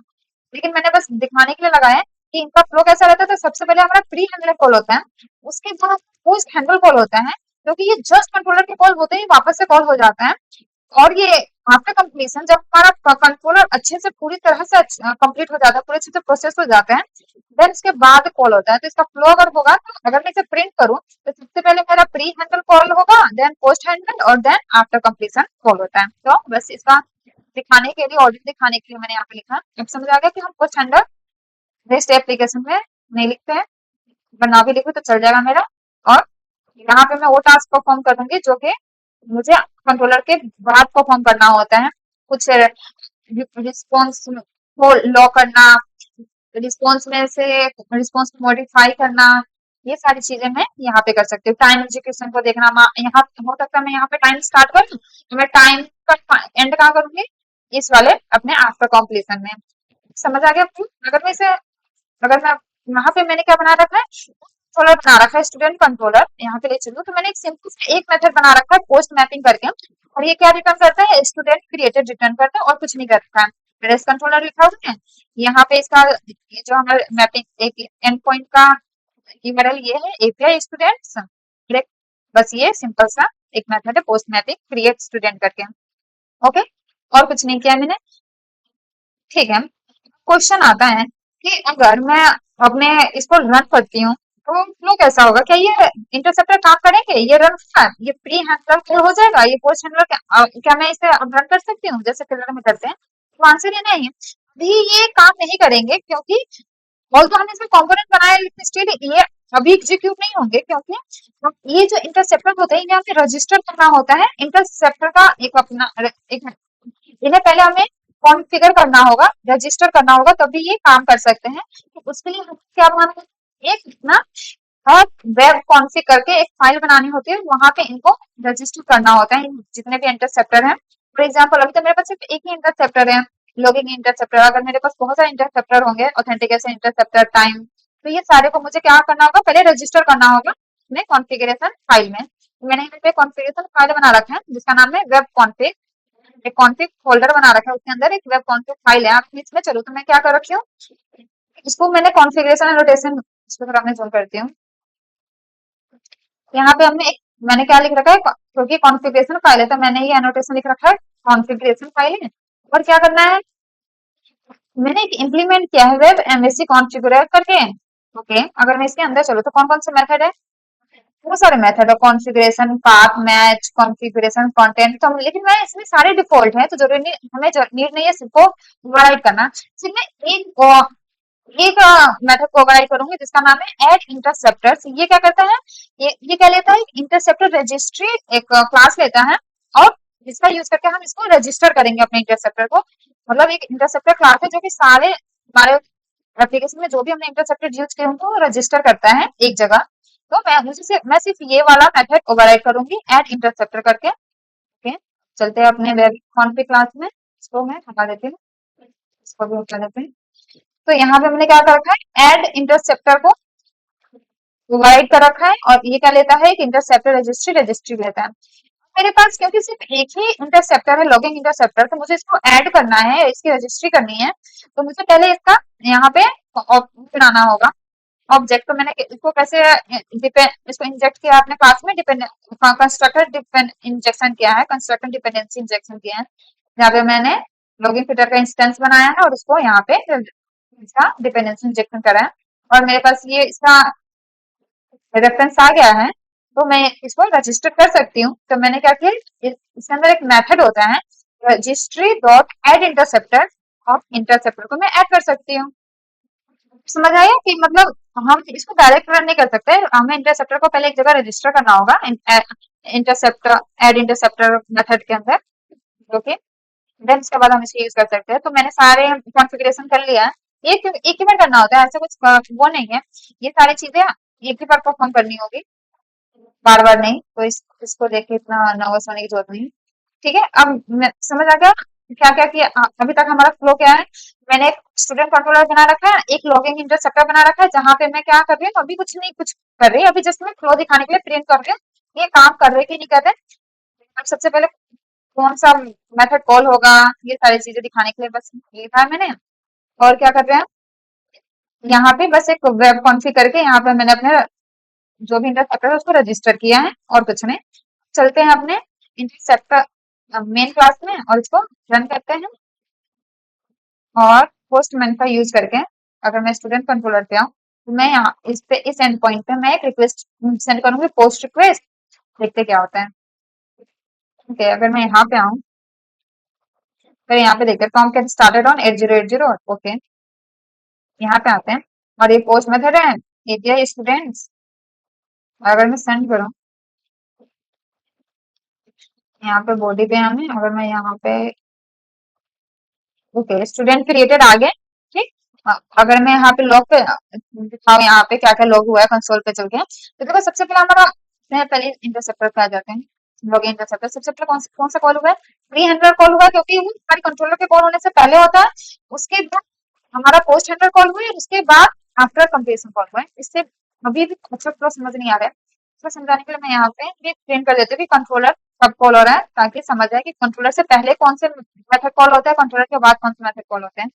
लेकिन मैंने बस दिखाने के लिए लगाया है कि इनका फ्लो कैसा रहता है। तो सबसे पहले हमारा प्री हैंडल कॉल होता है, उसके बाद पोस्ट हैंडल कॉल होता है, क्योंकि ये जस्ट कंट्रोलर के कॉल होते ही वापस से कॉल हो जाता है। और ये आफ्टर कंप्लीशन जब हमारा कंट्रोलर अच्छे से पूरी तरह से कंप्लीट हो जाता है, पूरे अच्छे से प्रोसेस हो जाता है, देन उसके बाद कॉल होता है। तो इसका फ्लो अगर होगा तो अगर मैं इसे प्रिंट करूं तो सबसे पहले मेरा प्री हैंडल कॉल होगा, देन पोस्ट हैंडल, और देन आफ्टर कंप्लीशन कॉल होता है। तो बस इसका दिखाने के लिए, ऑडियो दिखाने के लिए मैंने यहाँ पे लिखा। अब समझ आ गया कि हम पोस्ट हैंडल रेस्ट एप्लीकेशन में नहीं लिखते हैं, बना भी लिखो तो चल जाएगा मेरा। और यहाँ पे मैं वो टास्क परफॉर्म करूंगी जो कि मुझे कंट्रोलर के बाद परफॉर्म करना होता है, कुछ रिस्पॉन्स को लॉ करना, रिस्पॉन्स में से रिस्पॉन्स को मॉडिफाई करना, ये सारी चीजें मैं यहाँ पे कर सकती हूँ। टाइम एग्जीक्यूशन को देखना, यहाँ हो सकता है मैं यहाँ पे टाइम स्टार्ट करूँ तो मैं टाइम का एंड कहाँ करूंगी, इस वाले अपने आफ्टर कॉम्प्लीशन में। समझ आ गया आपको? अगर मैं यहाँ पे मैंने क्या बना रखा है, कंट्रोलर बना रखा है स्टूडेंट कंट्रोलर, यहाँ पे ले चलूँ तो मैंने एक सिंपल सा एक मेथड बना रखा है पोस्ट मैपिंग करके, और ये क्या रिटर्न करता है, स्टूडेंट क्रिएटेड रिटर्न करता है और कुछ नहीं करता है। रेस्ट कंट्रोलर लिखा हुआ है यहाँ पे, इसका ये जो हमारा मैपिंग एक एंड पॉइंट का यूआरएल ये है एपीआई स्टूडेंट्स, बस ये सिंपल सा एक मेथड है पोस्ट मैपिंग क्रिएट स्टूडेंट करके। ओके, और कुछ नहीं किया मैंने। ठीक है, क्वेश्चन आता है कि अगर मैं अपने इसको रन करती हूँ तो फ्लो कैसा होगा, क्या ये इंटरसेप्टर काम करेंगे, ये रन होगा, ये प्री हैंडलर हो जाएगा, ये पोस्ट हैंडलर क्या मैं इसे अब रन कर सकती हूँ जैसे फिल्टर में करते हैं? तो आंसर ये नहीं है, अभी ये काम नहीं करेंगे, क्योंकि ऑल्दो हमने इसमें कंपोनेंट बनाए लेकिन स्टिल ये अभी एग्जीक्यूट नहीं होंगे, क्योंकि ये जो इंटरसेप्टर होते हैं इन्हें हमें रजिस्टर करना होता है। इंटरसेप्टर का एक अपना एक इन्हें पहले हमें कॉन्फ़िगर करना होगा, रजिस्टर करना होगा, तभी ये काम कर सकते हैं। तो उसके लिए हमें क्या बनाना है, एक ना और वेब कॉन्फ़िग करके एक फाइल बनानी होती है, वहां पे इनको रजिस्टर करना होता है जितने भी इंटरसेप्टर हैं। फॉर एग्जाम्पल अभी तो मेरे पास सिर्फ एक ही इंटरसेप्टर है, लॉगिंग इंटरसेप्टर। अगर मेरे पास बहुत सारे इंटरसेप्टर होंगे, ऑथेंटिकेशन इंटरसेप्टर, टाइम, तो ये सारे को मुझे क्या करना होगा, पहले रजिस्टर करना होगा अपने कॉन्फ़िगरेशन फाइल में। तो मैंने यहाँ पे कॉन्फ़िगरेशन फाइल बना रखा है जिसका नाम है वेब कॉन्फ़िग, एक कॉन्फ़िग फोल्डर बना रखा है, उसके अंदर एक वेब कॉन्फ़िग फाइल है। आप इसमें चलो तो मैं क्या कर रखी हूँ, इसको मैंने कॉन्फ़िगरेशन एनोटेशन, इसको थोड़ा मैं ज़ूम करती हूँ। यहाँ पे हमने एक मैंने क्या लिख रखा है, क्योंकि कॉन्फ़िगरेशन फाइल है तो मैंने ये एनोटेशन लिख रखा है, कॉन्फ़िगरेशन फाइल है। और क्या करना है, मैंने एक इम्प्लीमेंट किया है वेब एमएससी कॉन्फ़िगर करके। ओके, अगर मैं इसके अंदर चलो तो कौन कौन से मेथड है, बहुत सारे मेथड है, configuration, path match, configuration content, तो लेकिन मैं इसमें सारे डिफॉल्ट है तो जरूरी नहीं, हमें नीड नहीं है सिर्फ ओवरराइड करना। सिर्फ मैं एक मेथड को ओवरराइड करूंगी जिसका नाम है ऐड इंटरसेप्टर्स। ये क्या करता है, ये क्या लेता है, इंटरसेप्टर रजिस्ट्री एक क्लास लेता है, और जिसका यूज करके हम इसको रजिस्टर करेंगे अपने इंटरसेप्टर को। मतलब एक इंटरसेप्टर क्लास है जो कि सारे हमारे एप्लीकेशन में जो भी हमने इंटरसेप्टर यूज किए उनको रजिस्टर करता है एक जगह। तो मैं सिर्फ ये वाला मेथड ओवरराइड करूंगी ऐड इंटरसेप्टर करके। ओके, चलते हैं अपने वेब कॉन्फ़िग क्लास में, इसको मैं हटा देती हूँ, इसको भी हटा देते हैं। तो यहाँ पे हमने क्या कर रखा है, ऐड इंटरसेप्टर को ओवरराइड कर रखा है, और ये क्या लेता है, एक इंटरसेप्टर रजिस्ट्री लेता है। मेरे पास क्योंकि सिर्फ एक ही इंटरसेप्टर है, लॉगिंग इंटरसेप्टर, तो मुझे इसको ऐड करना है, इसकी रजिस्ट्री करनी है। तो मुझे पहले इसका यहाँ पे बनाना होगा ऑब्जेक्ट। तो मैंने इसको कैसे डिपेंड इसको इंजेक्ट किया अपने क्लास में, डिपेंड कंस्ट्रक्टर डिपेंड इंजेक्शन किया है, कंस्ट्रक्टर डिपेंडेंसी इंजेक्शन किया है, जहाँ पे मैंने लॉगिन फिटर का इंस्टेंस बनाया है और उसको यहाँ पे इसका डिपेंडेंसी इंजेक्शन करा है। और मेरे पास ये इसका रेफरेंस आ गया है, तो मैं इसको रजिस्टर कर सकती हूँ। तो मैंने क्या किया, इसके अंदर एक मेथड होता है रजिस्ट्री डॉट एड इंटरसेप्टर, और इंटरसेप्टर को मैं ऐड कर सकती हूँ। समझ आया कि मतलब हम इसको डायरेक्ट रन नहीं कर सकते, हमें इंटरसेप्टर को पहले एक जगह रजिस्टर करना होगा इंटरसेप्टर एड इंटरसेप्टर मेथड के अंदर, ओके। देन उसके बाद हम इसे यूज कर सकते हैं। तो मैंने सारे कॉन्फ़िगरेशन कर लिया है। ये एक ही बार करना होता है, ऐसा कुछ वो नहीं है। ये सारी चीजें एक ही बार परफॉर्म करनी होगी, बार बार नहीं। तो इसको देख के इतना नर्वस होने की जरूरत नहीं। ठीक है, अब समझ आ गया क्या क्या किया। अभी तक हमारा फ्लो क्या है, मैंने एक स्टूडेंट कंट्रोलर बना रखा है, एक लॉगिंग इंटरसेप्टर बना रखा है, जहां पे मैं क्या कर रही हूँ, अभी कुछ नहीं कुछ कर रही, अभी जस्ट मैं फ्लो दिखाने के लिए प्रिंट कर रही हूँ, ये काम कर रहे कि नहीं कर रहे। अब सबसे पहले कौन सा मेथड कॉल होगा, ये सारी चीजें दिखाने के लिए बस लिखा है मैंने। और क्या कर रहे हैं, यहाँ पे बस एक वेब कॉन्फ़िग करके यहाँ पे मैंने अपने जो भी इंटरसेप्टर है उसको रजिस्टर किया है, और कुछ नहीं। चलते हैं अपने इंटरसेप्टर मेन क्लास में और इसको रन करते हैं। और पोस्टमैन का यूज करके अगर मैं स्टूडेंट कंट्रोलर पे आऊँ, तो मैं यहाँ इस पे इस एंड पॉइंट पे मैं एक रिक्वेस्ट सेंड करूंगी, पोस्ट रिक्वेस्ट। देखते क्या होता है। ठीक है, अगर मैं यहाँ पे आऊँ, फिर यहाँ पे देखते हैं कैन स्टार्टेड ऑन 8080, ओके। यहाँ पे आते हैं और ये पोस्ट मेथड है, एपीआई स्टूडेंट्स। अगर मैं सेंड करूँ, यहाँ पे बॉडी पे हमें, अगर मैं यहाँ पे ओके स्टूडेंट क्रिएटेड आ गए, ठीक। अगर मैं यहाँ पे लॉग पे दिखाऊँ, यहाँ पे क्या क्या लॉग हुआ है कंसोल पे चल के, तो देखो सबसे पहले हमारा पहले इंटरसेप्टर पे आ जाते हैं। लॉग इंटरसेप्टर सबसे पहले कौन सा कॉल हुआ है, प्री हैंडलर कॉल हुआ है, क्योंकि वो हमारे कंट्रोलर के कॉल होने से पहले होता है। उसके बाद हमारा पोस्ट हैंडलर कॉल हुआ है, उसके बाद आफ्टर कंप्लीशन कॉल हुआ है। इससे अभी भी अच्छा फ्लो समझ नहीं आ रहा है, इसको समझाने के लिए मैं यहाँ पे ये प्रिंट कर देती हूँ कि कंट्रोलर कब कॉल हो रहा है, ताकि समझ आए कि कंट्रोलर से पहले कौन से मेथड कॉल होता है, कंट्रोलर के बाद कौन से मेथड कॉल होते हैं।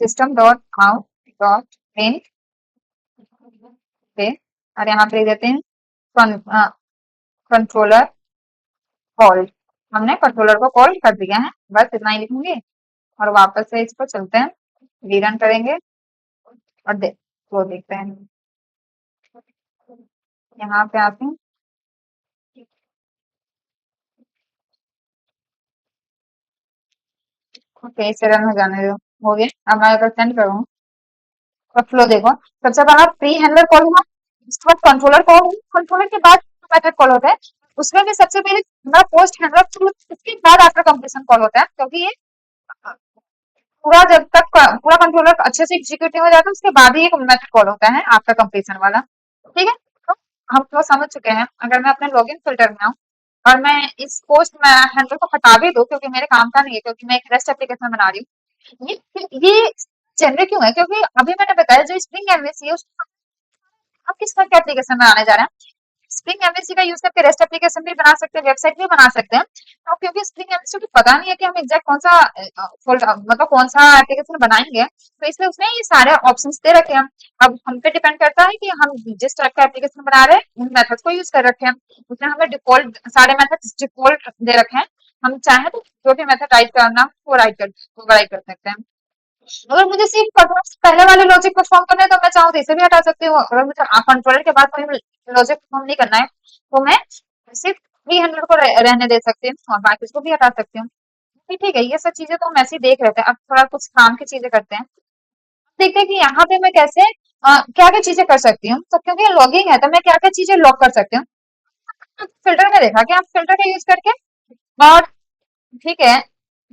System dot out dot print पे, और यहाँ पे देते हैं कंट्रोलर कॉल। हमने कंट्रोलर को कॉल कर दिया है, बस इतना ही लिखूंगी। और वापस से इसको चलते हैं, रीरन करेंगे और वो देखते हैं। यहाँ पे आते हैं, ओके इसे रन हो जाने दो, हो गया। अब मैं अगर सेंड करूँ तो फ्लो देखो, सबसे पहला प्री हैंडलर कॉल हुआ, उसके बाद कंट्रोलर कॉल हुआ, कंट्रोलर के बाद मेथड कॉल होता है। उसमें भी सबसे पहले हमारा पोस्ट हैंडलर, उसके बाद आफ्टर कंप्लीशन कॉल होता है, क्योंकि ये पूरा जब तक पूरा कंट्रोलर अच्छे से एग्जीक्यूट हो जाता है, उसके बाद ही एक मेथड कॉल होता है आफ्टर कंप्लीशन वाला। ठीक है, तो हम तो समझ चुके हैं। अगर मैं अपने लॉगिन फिल्टर में आऊँ और मैं इस पोस्ट में हैंडल को हटा भी दूं, क्योंकि मेरे काम का नहीं है, क्योंकि मैं एक रेस्ट एप्लीकेशन बना रही हूँ। ये जनरल क्यों है, क्योंकि अभी मैंने बताया जो स्प्रिंग एमवीसी है उसको आप किस तरह के एप्लीकेशन बनाने जा रहे हैं। स्प्रिंग एमवीसी का यूज करके रेस्ट एप्लीकेशन भी बना सकते हैं, वेबसाइट भी बना सकते हैं। तो क्योंकि स्प्रिंग एमवीसी को पता नहीं है कि हम एग्जैक्ट कौन सा मतलब कौन सा एप्लीकेशन बनाएंगे, तो इसलिए उसने ये सारे ऑप्शंस दे रखे हैं। अब हम पे डिपेंड करता है कि हम जिस टाइप का एप्लीकेशन बना रहे हैं उन मेथड्स को यूज कर रखे हैं। उसने हमें डिफॉल्ट सारे मेथड्स डिफॉल्ट दे रखे हैं। हम चाहें तो जो भी मेथड राइट करना वो राइट कर सकते हैं। अगर मुझे सिर्फ पहले वाले लॉजिक परफॉर्म करना है, तो मैं चाहूँ तो इसे भी हटा सकती हूँ। अगर मुझे कंट्रोलर के बाद कोई लॉजिक परफॉर्म नहीं करना है, तो मैं सिर्फ 300 को रहने दे सकती हूँ और बाकी इसको भी हटा सकती हूँ। ठीक है, ये सब चीजें तो हम ऐसे ही देख रहे थे। अब थोड़ा कुछ काम की चीजें करते हैं, देखते हैं कि यहाँ पे मैं कैसे क्या क्या चीजें कर सकती हूँ। तो क्योंकि लॉगिंग है, तो मैं क्या क्या चीजें लॉग कर सकती हूँ। फिल्टर में देखा कि आप फिल्टर का यूज करके, और ठीक है,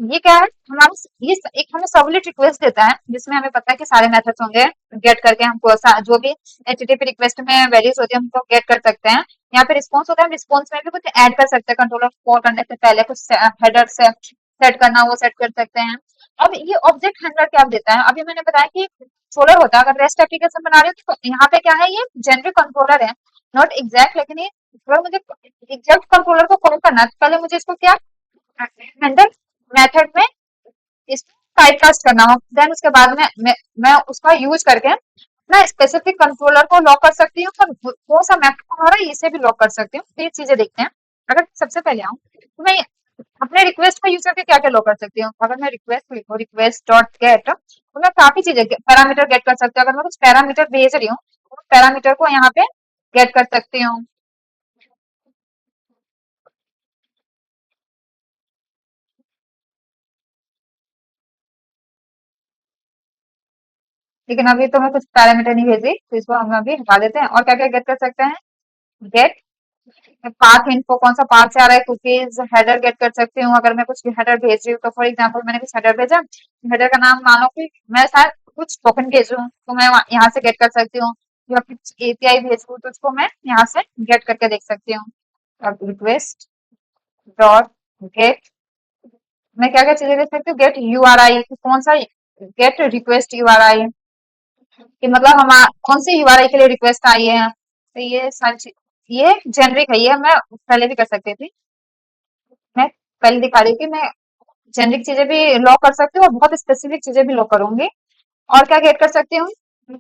ये क्या है हमारा, ये एक हमें सर्वलेट रिक्वेस्ट देता है, जिसमें हमें पता है कि सारे मेथड्स होंगे। गेट करके हमको जो भी एचटीटीपी रिक्वेस्ट में वैल्यूज होती है, हम तो गेट कर सकते हैं। यहाँ पे रिस्पॉन्स होता है, रिस्पॉन्स में भी कुछ ऐड कर सकते हैं, कंट्रोलर कॉल करने से पहले कुछ हेडर से सेट करना वो सेट कर सकते हैं। अब ये ऑब्जेक्ट हैंडलर क्या देता है, अभी मैंने बताया कि सोलर होता है। अगर रेस्ट एप्लीकेशन बना रहे हो तो यहाँ पे क्या है, ये जेनरिक कंट्रोलर है, नॉट एग्जैक्ट, लेकिन ये अगर मुझे एग्जैक्ट कंट्रोलर को कॉल करना है तो पहले मुझे इसको क्या हैंडल मेथड में इसको टाइपकास्ट करना हो, देन उसके बाद में मैं उसका यूज करके अपना स्पेसिफिक कंट्रोलर को लॉक कर सकती हूँ और कौन सा मेथड हमारा इसे भी लॉक कर सकती हूँ। तो ये चीजें देखते हैं। अगर सबसे पहले आऊँ तो मैं अपने रिक्वेस्ट को यूज करके क्या क्या लॉक कर सकती हूँ। अगर मैं रिक्वेस्ट लिखूँ रिक्वेस्ट डॉट गेट तो मैं काफी चीजें पैरामीटर गेट कर सकती हूँ। अगर मैं कुछ पैरामीटर भेज रही हूँ तो पैरामीटर को यहाँ पे गेट कर सकती हूँ। लेकिन अभी तो मैं कुछ पैरामीटर नहीं भेजी तो इसको हम अभी हटा देते हैं। और क्या क्या गेट कर सकते हैं, गेट पाथ इन्फो, कौन सा पाथ से आ रहा है, कुकीज, हेडर गेट कर सकती हूँ। अगर मैं कुछ हेडर भेज रही हूँ तो फॉर एग्जांपल मैंने कुछ हेडर भेजा, हेडर का नाम मानो कि मैं शायद कुछ टोकन भेजूं तो मैं यहाँ से गेट कर सकती हूँ, या कुछ एपीआई भेजूं तो उसको मैं यहाँ से गेट करके देख सकती हूँ। अब रिक्वेस्ट डॉट गेट मैं क्या क्या चीजें देख सकती हूँ, गेट यूआरआई, कौन सा गेट रिक्वेस्ट यूआरआई कि मतलब हम कौन सी यूआरआई के लिए रिक्वेस्ट आई है। तो ये सारी चीज ये जेनरिक है, ये मैं पहले भी कर सकती थी। मैं पहले दिखा रही थी मैं जेनरिक चीजें भी लॉक कर सकती हूँ और बहुत स्पेसिफिक चीजें भी लॉक करूंगी। और क्या गेट कर सकती हूँ,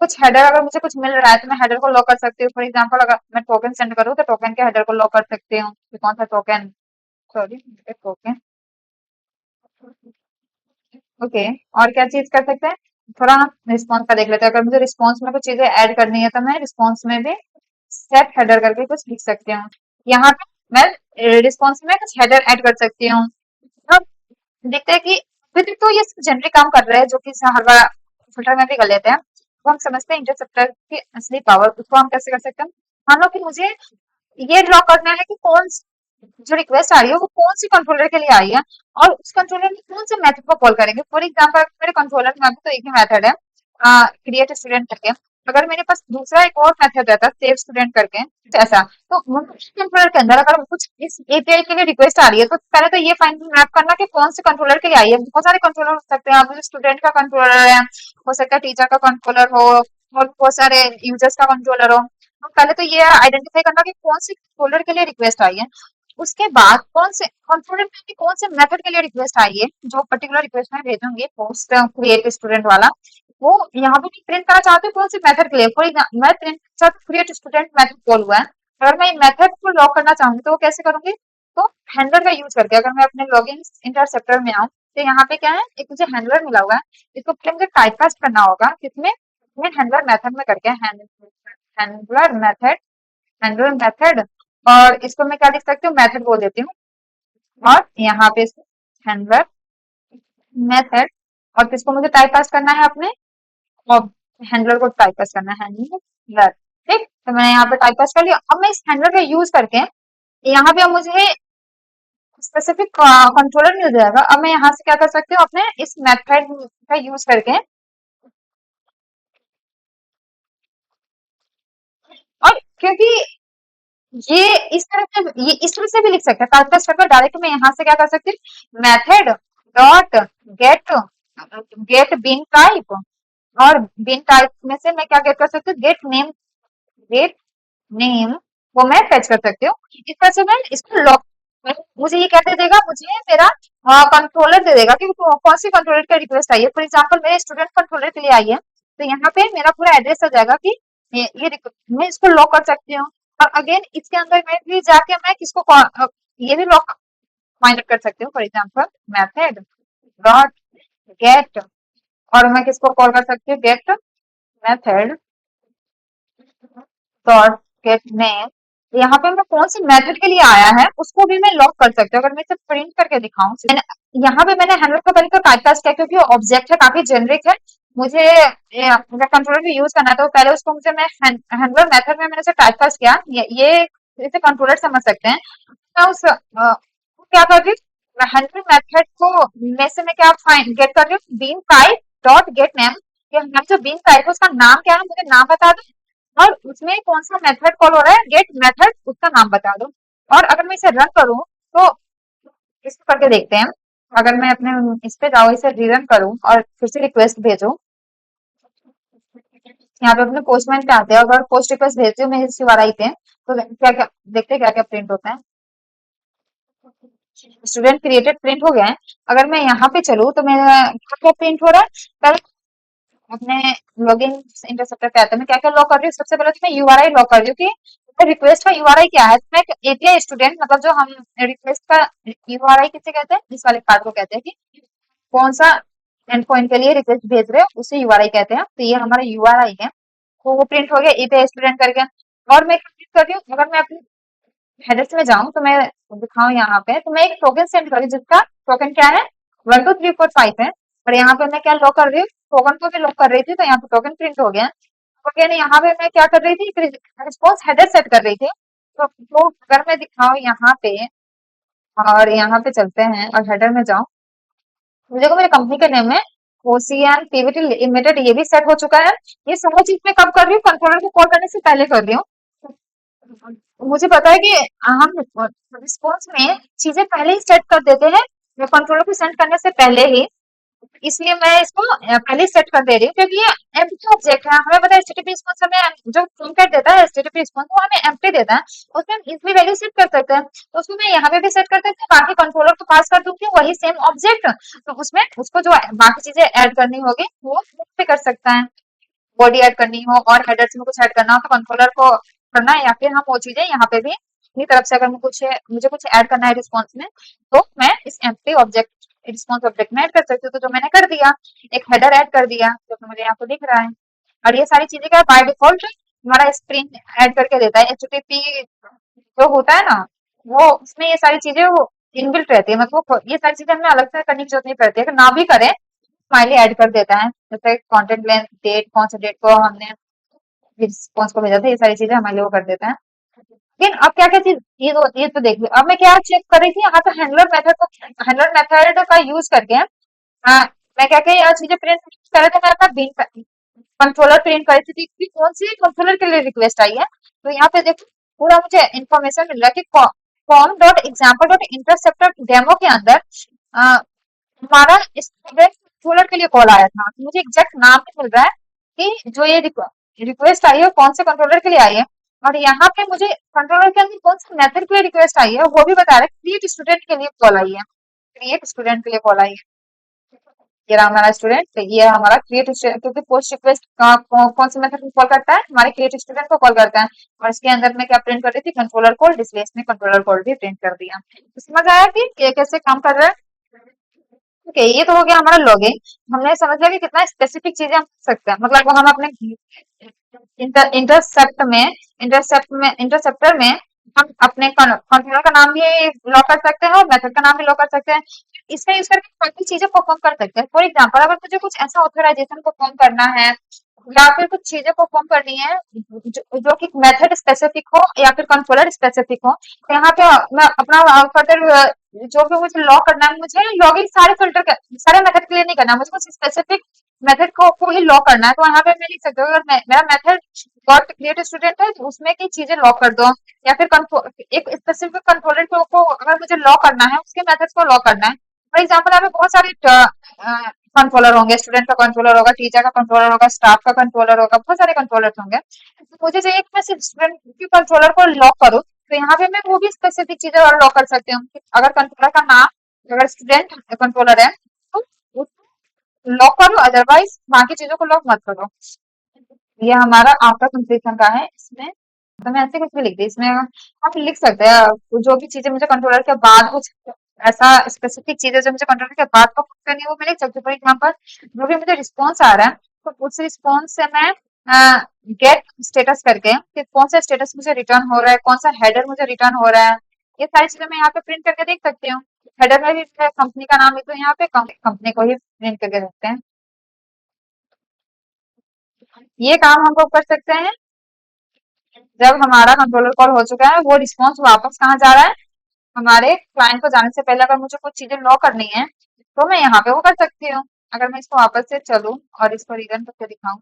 कुछ हेडर अगर मुझे कुछ मिल रहा है तो मैं हेडर को लॉक कर सकती हूँ। फॉर एग्जांपल अगर मैं टोकन सेंड करूँ तो टोकन के हेडर को लॉक कर सकती हूँ कि कौन सा टोकन, सॉरी टोकन, ओके। और क्या चीज कर सकते हैं, थोड़ा हम रिस्पॉन्स का देख लेते हैं। अगर मुझे रिस्पॉन्स में कुछ चीजें ऐड करनी है तो मैं रिस्पॉन्स में भी सेट हेडर करके कुछ लिख सकती हूँ। यहाँ पे मैं रिस्पॉन्स में कुछ हेडर ऐड कर सकती हूँ। अब देखते हैं कि अभी तक तो ये जेनरिक काम कर रहे हैं जो कि हर बार फिल्टर में भी कर लेते हैं। तो हम समझते हैं इंटरसेप्टर की असली पावर, उसको हम कैसे कर सकते हैं। मान लो कि मुझे ये ड्रॉ करना है कि जो रिक्वेस्ट आ रही है वो कौन सी कंट्रोलर के लिए आई है और उस कंट्रोलर में कौन से मेथड को कॉल करेंगे। फॉर एग्जांपल मेरे कंट्रोलर में अभी तो एक ही मेथड है क्रिएट स्टूडेंट करके। अगर मेरे पास दूसरा एक और मेथड रहता सेव स्टूडेंट करके ऐसा, तो कंट्रोलर के अंदर अगर कुछ इस एपीआई के लिए रिक्वेस्ट आ रही है तो पहले तो ये फाइंड मैप करना कि कौन से कंट्रोलर के लिए आई है। बहुत सारे कंट्रोलर हो सकते हैं, आप मुझे स्टूडेंट का कंट्रोलर है, हो सकता है टीचर का कंट्रोलर हो और बहुत सारे यूजर्स का कंट्रोलर हो। तो पहले तो ये आइडेंटिफाई करना कि कौन सी कंट्रोलर के लिए रिक्वेस्ट आई है। उसके बाद कौन से कंट्रोलर में कि कौन से मेथड के लिए रिक्वेस्ट आई है, जो पर्टिकुलर रिक्वेस्ट मैं भेजूंगी पोस्ट क्रिएट स्टूडेंट वाला, वो यहाँ पे भी प्रिंट करना चाहते हैं कौन से मेथड के लिए। फॉर एग्जाम्पल मैं print create student method call हुआ है, अगर मैं मेथड को लॉक करना चाहूंगी तो वो कैसे करूंगी, तो हैंडलर का यूज करके। अगर मैं अपने लॉगिन इंटरसेप्टर में आऊँ तो यहाँ पे क्या है, एक मुझे हैंडलर मिला हुआ है, इसको पहले मुझे टाइपकास्ट करना होगा किसमें, हैंडलर मेथड में करके हैंडलर मेथड, हैंडलर मेथड, और इसको मैं क्या लिख सकती हूँ, मेथड बोल देती हूँ। और यहाँ पे हैंडलर मेथड, और किसको मुझे टाइप पास करना है अपने, और हैंडलर को टाइप पास करना है हैंडलर। ठीक, तो मैंने यहाँ पे टाइप पास कर लिया। अब मैं इस हैंडलर का यूज करके यहाँ पे अब मुझे स्पेसिफिक कंट्रोलर मिल जाएगा। अब मैं यहाँ से क्या कर सकती हूँ, अपने इस मेथड का यूज करके, और क्योंकि ये इस तरह से भी लिख सकते हैं टाइप पास करके डायरेक्ट मैं यहाँ से क्या कर सकती हूँ, मेथड डॉट गेट गेट बिन टाइप, और बिन टाइप में से मैं क्या गेट कर सकती हूँ, गेट नेम वो मैं फेच कर सकती हूँ। इस तरह से मैं इसको लॉक, मुझे ये क्या दे देगा, मुझे मेरा कंट्रोलर दे देगा कि कौन सी कंट्रोलर की रिक्वेस्ट आई है। फॉर एग्जांपल मेरे स्टूडेंट कंट्रोलर के लिए आई है तो यहाँ पे मेरा पूरा एड्रेस आ जाएगा कि मैं इसको लॉक कर सकती हूँ। और अगेन इसके अंदर में भी जाके मैं किसको ये भी लॉक फाइंड आउट कर सकती हूँ। For example method dot gate, और मैं किसको कॉल कर सकती हूँ, get method dot get name. यहाँ पे मैं कौन सी मेथड के लिए आया है उसको भी मैं लॉक कर सकती हूँ। अगर मैं इसे प्रिंट करके दिखाऊं, यहाँ पे मैंने हैंडलर का पहले तो टाइपकास्ट किया क्योंकि ऑब्जेक्ट है, काफी जेनरिक है, मुझे कंट्रोलर भी यूज करना था। तो पहले उसको मुझे मैं हैंडलर मेथड में मैंने उसे टाइपकास्ट किया, ये इसे कंट्रोलर समझ सकते हैं। मैं उस क्या कर रही हूँ, हैंडलर मेथड को में से मैं क्या फाइंड गेट कर रही हूँ, bean type dot get name. ये हमारा जो बीन टाइप है उसका नाम क्या है, मुझे नाम बता दो, और उसमें कौन सा मेथड कॉल हो रहा है, गेट मेथड, उसका नाम बता दो। और अगर मैं इसे रन करूं तो इसको करके देखते हैं। अगर मैं अपने इस पे जाऊँ, इसे रीरन करूं और फिर से रिक्वेस्ट भेजूं यहाँ पे अपने पोस्टमैन पे आते हैं, अगर पोस्ट रिक्वेस्ट भेजती हूँ मैं इस URI पे, तो क्या क्या देखते हैं क्या क्या प्रिंट होता है। स्टूडेंट क्रिएटेड प्रिंट हो गया है। अगर मैं यहाँ पे चलूँ तो मेरा क्या क्या प्रिंट हो रहा है, पहले अपने लॉगिन इंटरसेप्टर पे आता है, मैं क्या क्या लॉक कर रही हूँ। सबसे पहले तो मैं URI लॉक कर रही हूँ कि रिक्वेस्ट का URI क्या है। तो मैं एपीआई स्टूडेंट, मतलब जो हम रिक्वेस्ट का URI किसे कहते हैं, इस वाले पार्ट को कहते हैं कि कौन सा एंड पॉइंट के लिए रिक्वेस्ट भेज रहे हो, उसे URI कहते हैं। तो ये हमारा URI है, तो वो प्रिंट हो गया एपीआई स्टूडेंट करके। और मैं क्या प्रिंट कर रही हूँ, अगर मैं अपने हेडर्स में जाऊं तो मैं दिखाऊं यहाँ पे, तो मैं एक टोकन सेंड कर रही हूँ जिसका टोकन क्या है, 1 2 3 4 5 है। और यहाँ पे मैं क्या लॉक कर रही हूँ, टोकन को भी लॉक कर रही थी, तो यहाँ पे टोकन प्रिंट हो गया। तो यानी यहाँ पे मैं क्या कर रही थी, रिस्पॉन्स हेडर सेट कर रही थी। तो अगर मैं दिखाऊं यहाँ पे, और यहाँ पे चलते हैं और हेडर में जाऊं, तो देखो मेरे कंपनी के नेम में ओसीएन पीवीटी लिमिटेड ये भी सेट हो चुका है। ये सारी चीज मैं कब कर रही हूँ, कंट्रोलर को कॉल करने से पहले कर रही हूँ। मुझे पता है कि हम रिस्पॉन्स में चीजें पहले ही सेट कर देते हैं, कंट्रोलर को सेंड करने से पहले ही। इसलिए मैं इसको पहले ही सेट कर दे रही हूँ, क्योंकि ये एम्प्टी ऑब्जेक्ट है। हमें पता है एचटीटीपी रिस्पॉन्स हमें जो टॉमकैट देता है, एचटीटीपी रिस्पॉन्स वो हमें एम्प्टी देता है, उसमें हम इजीली वैल्यू सेट कर सकते हैं। तो उसको मैं यहाँ पे भी सेट कर सकती हूँ, बाकी कंट्रोलर को पास कर दूंगी वही सेम ऑब्जेक्ट, तो उसमें उसको जो बाकी चीजें ऐड करनी होगी वो पे कर सकता है। बॉडी ऐड करनी हो और हेडर्स में कुछ ऐड करना हो तो कंट्रोलर को करना है, या फिर हम वो चीजें यहाँ पे भी अपनी तरफ से, अगर मुझे कुछ ऐड करना है रिस्पॉन्स में, तो मैं इस एम्प्टी ऑब्जेक्ट रिस्पॉन्स ऑब्जेक्ट में ऐड कर सकती हूँ। तो जो मैंने कर दिया, एक हेडर ऐड कर दिया जो कि मुझे यहाँ पे दिख रहा है। और ये सारी चीजें क्या बाय डिफॉल्ट हमारा स्क्रीन ऐड करके देता है। एचटीटीपी जो होता है ना, वो उसमें ये सारी चीजें वो इनबिल्ट रहती है, मतलब ये सारी चीजें हमें अलग से करने की जरूरत नहीं पड़ती है। अगर ना भी करें, स्माइली ऐड कर देता है, जैसे कंटेंट लेंथ, डेट, कौन सा डेट को हमने रिस्पॉन्स को भेजा था, ये सारी चीजें हमारे लिए वो कर देता है। लेकिन अब क्या क्या चीज, ये तो देख लो। अब मैं क्या चेक कर रही थी, यहाँ पे हैंडलर मेथड का यूज करके मैं क्या क्या यहाँ चीजें प्रिंट कर रहे थे। मैं अपना बिन कंट्रोलर प्रिंट कर रही थी कि कौन सी कंट्रोलर के लिए रिक्वेस्ट आई है। तो यहाँ पे देखो पूरा मुझे इन्फॉर्मेशन मिल रहा है कि com dot example dot interceptor demo के अंदर हमारा स्टूडेंट कंट्रोलर के लिए कॉल आया था। तो मुझे एग्जैक्ट नाम भी मिल रहा है कि जो ये रिक्वेस्ट आई है वो कौन से कंट्रोलर के लिए आई है। और यहाँ पे मुझे कंट्रोलर के अंदर कौन से मेथड के लिए रिक्वेस्ट आई है वो भी बता रहा है। क्रिएट स्टूडेंट के लिए कॉल आई है, क्रिएट स्टूडेंट के लिए कॉल आई है। ये रहा हमारा स्टूडेंट, तो ये हमारा क्रिएट स्टूडेंट, क्योंकि पोस्ट रिक्वेस्ट का कौन से मेथड को कॉल करता है, हमारे क्रिएट स्टूडेंट को कॉल करता है। और इसके अंदर में क्या प्रिंट कर रही थी, कंट्रोलर कोड, इसलिए इसमें कंट्रोलर कोड भी प्रिंट कर दिया। तो समझ आया कि ये कैसे काम कर रहा है। ओके, ये तो हो गया हमारा लॉगिन। हमने समझ लिया कि कितना स्पेसिफिक चीजें हम कर सकते हैं, मतलब हम अपने इंटरसेप्टर में हम अपने कंट्रोलर का नाम भी लॉक कर सकते हैं और मेथड का नाम भी लॉक कर सकते हैं। इसका यूज करके काफी चीजें परफॉर्म कर सकते हैं। फॉर एग्जाम्पल, अगर मुझे कुछ ऐसा ऑथराइजेशन परफॉर्म करना है या फिर कुछ चीजें परफॉर्म करनी है जो कि मेथड स्पेसिफिक हो या फिर कंट्रोलर स्पेसिफिक हो, तो यहाँ पे मैं अपना फर्दर जो भी मुझे लॉक करना है, मुझे लॉगिन सारे मेथड के लिए नहीं करना, मुझे कुछ स्पेसिफिक मेथड को ही लॉक करना है। तो यहाँ पे मैं लिख सकती हूँ, अगर मेरा मेथड डॉट क्रिएट स्टूडेंट है तो उसमें की चीजें लॉक कर दो, या फिर एक स्पेसिफिक कंट्रोलर को अगर मुझे लॉक करना है, उसके मेथड को लॉक करना है। फॉर एग्जाम्पल, यहाँ पे बहुत सारे कंट्रोलर होंगे, स्टूडेंट का कंट्रोलर होगा, टीचर का कंट्रोलर होगा, स्टाफ का कंट्रोलर होगा, बहुत सारे कंट्रोलर होंगे। तो मुझे चाहिए कि मैं सिर्फ स्टूडेंट के कंट्रोलर को लॉक करूँ, तो यहाँ पे मैं वो भी स्पेसिफिक चीजें और लॉक कर सकती हूँ। अगर कंट्रोलर का नाम, अगर स्टूडेंट कंट्रोलर है तो उसको लॉक करो, अदरवाइज बाकी चीजों को लॉक मत करो। ये हमारा आफ्टर कंप्लीशन का है। इसमें तो मैं ऐसे कुछ भी लिख दी, इसमें आप लिख सकते हैं जो भी चीजें मुझे कंट्रोलर के बाद कुछ ऐसा स्पेसिफिक चीजें जो मुझे कंट्रोलर के बाद को करनी है वो मैं लिख सकती हूँ। फॉर एग्जाम्पल, जो भी मुझे रिस्पॉन्स आ रहा है तो उस रिस्पॉन्स से मैं गेट स्टेटस करके कि कौन सा स्टेटस मुझे रिटर्न हो रहा है, कौन सा हेडर मुझे रिटर्न हो रहा है, ये सारी चीजें मैं यहाँ पे प्रिंट करके देख सकती हूँ। हेडर में भी कंपनी का नाम है तो यहाँ पे कंपनी को ही प्रिंट करके देखते हैं। ये काम हम लोग कर सकते हैं जब हमारा कंट्रोलर कॉल हो चुका है। वो रिस्पॉन्स वापस कहाँ जा रहा है, हमारे क्लाइंट को जाने से पहले अगर मुझे कुछ चीजें लॉ करनी है तो मैं यहाँ पे वो कर सकती हूँ। अगर मैं इसको वापस से चलूँ और इसको रिटर्न करके दिखाऊं,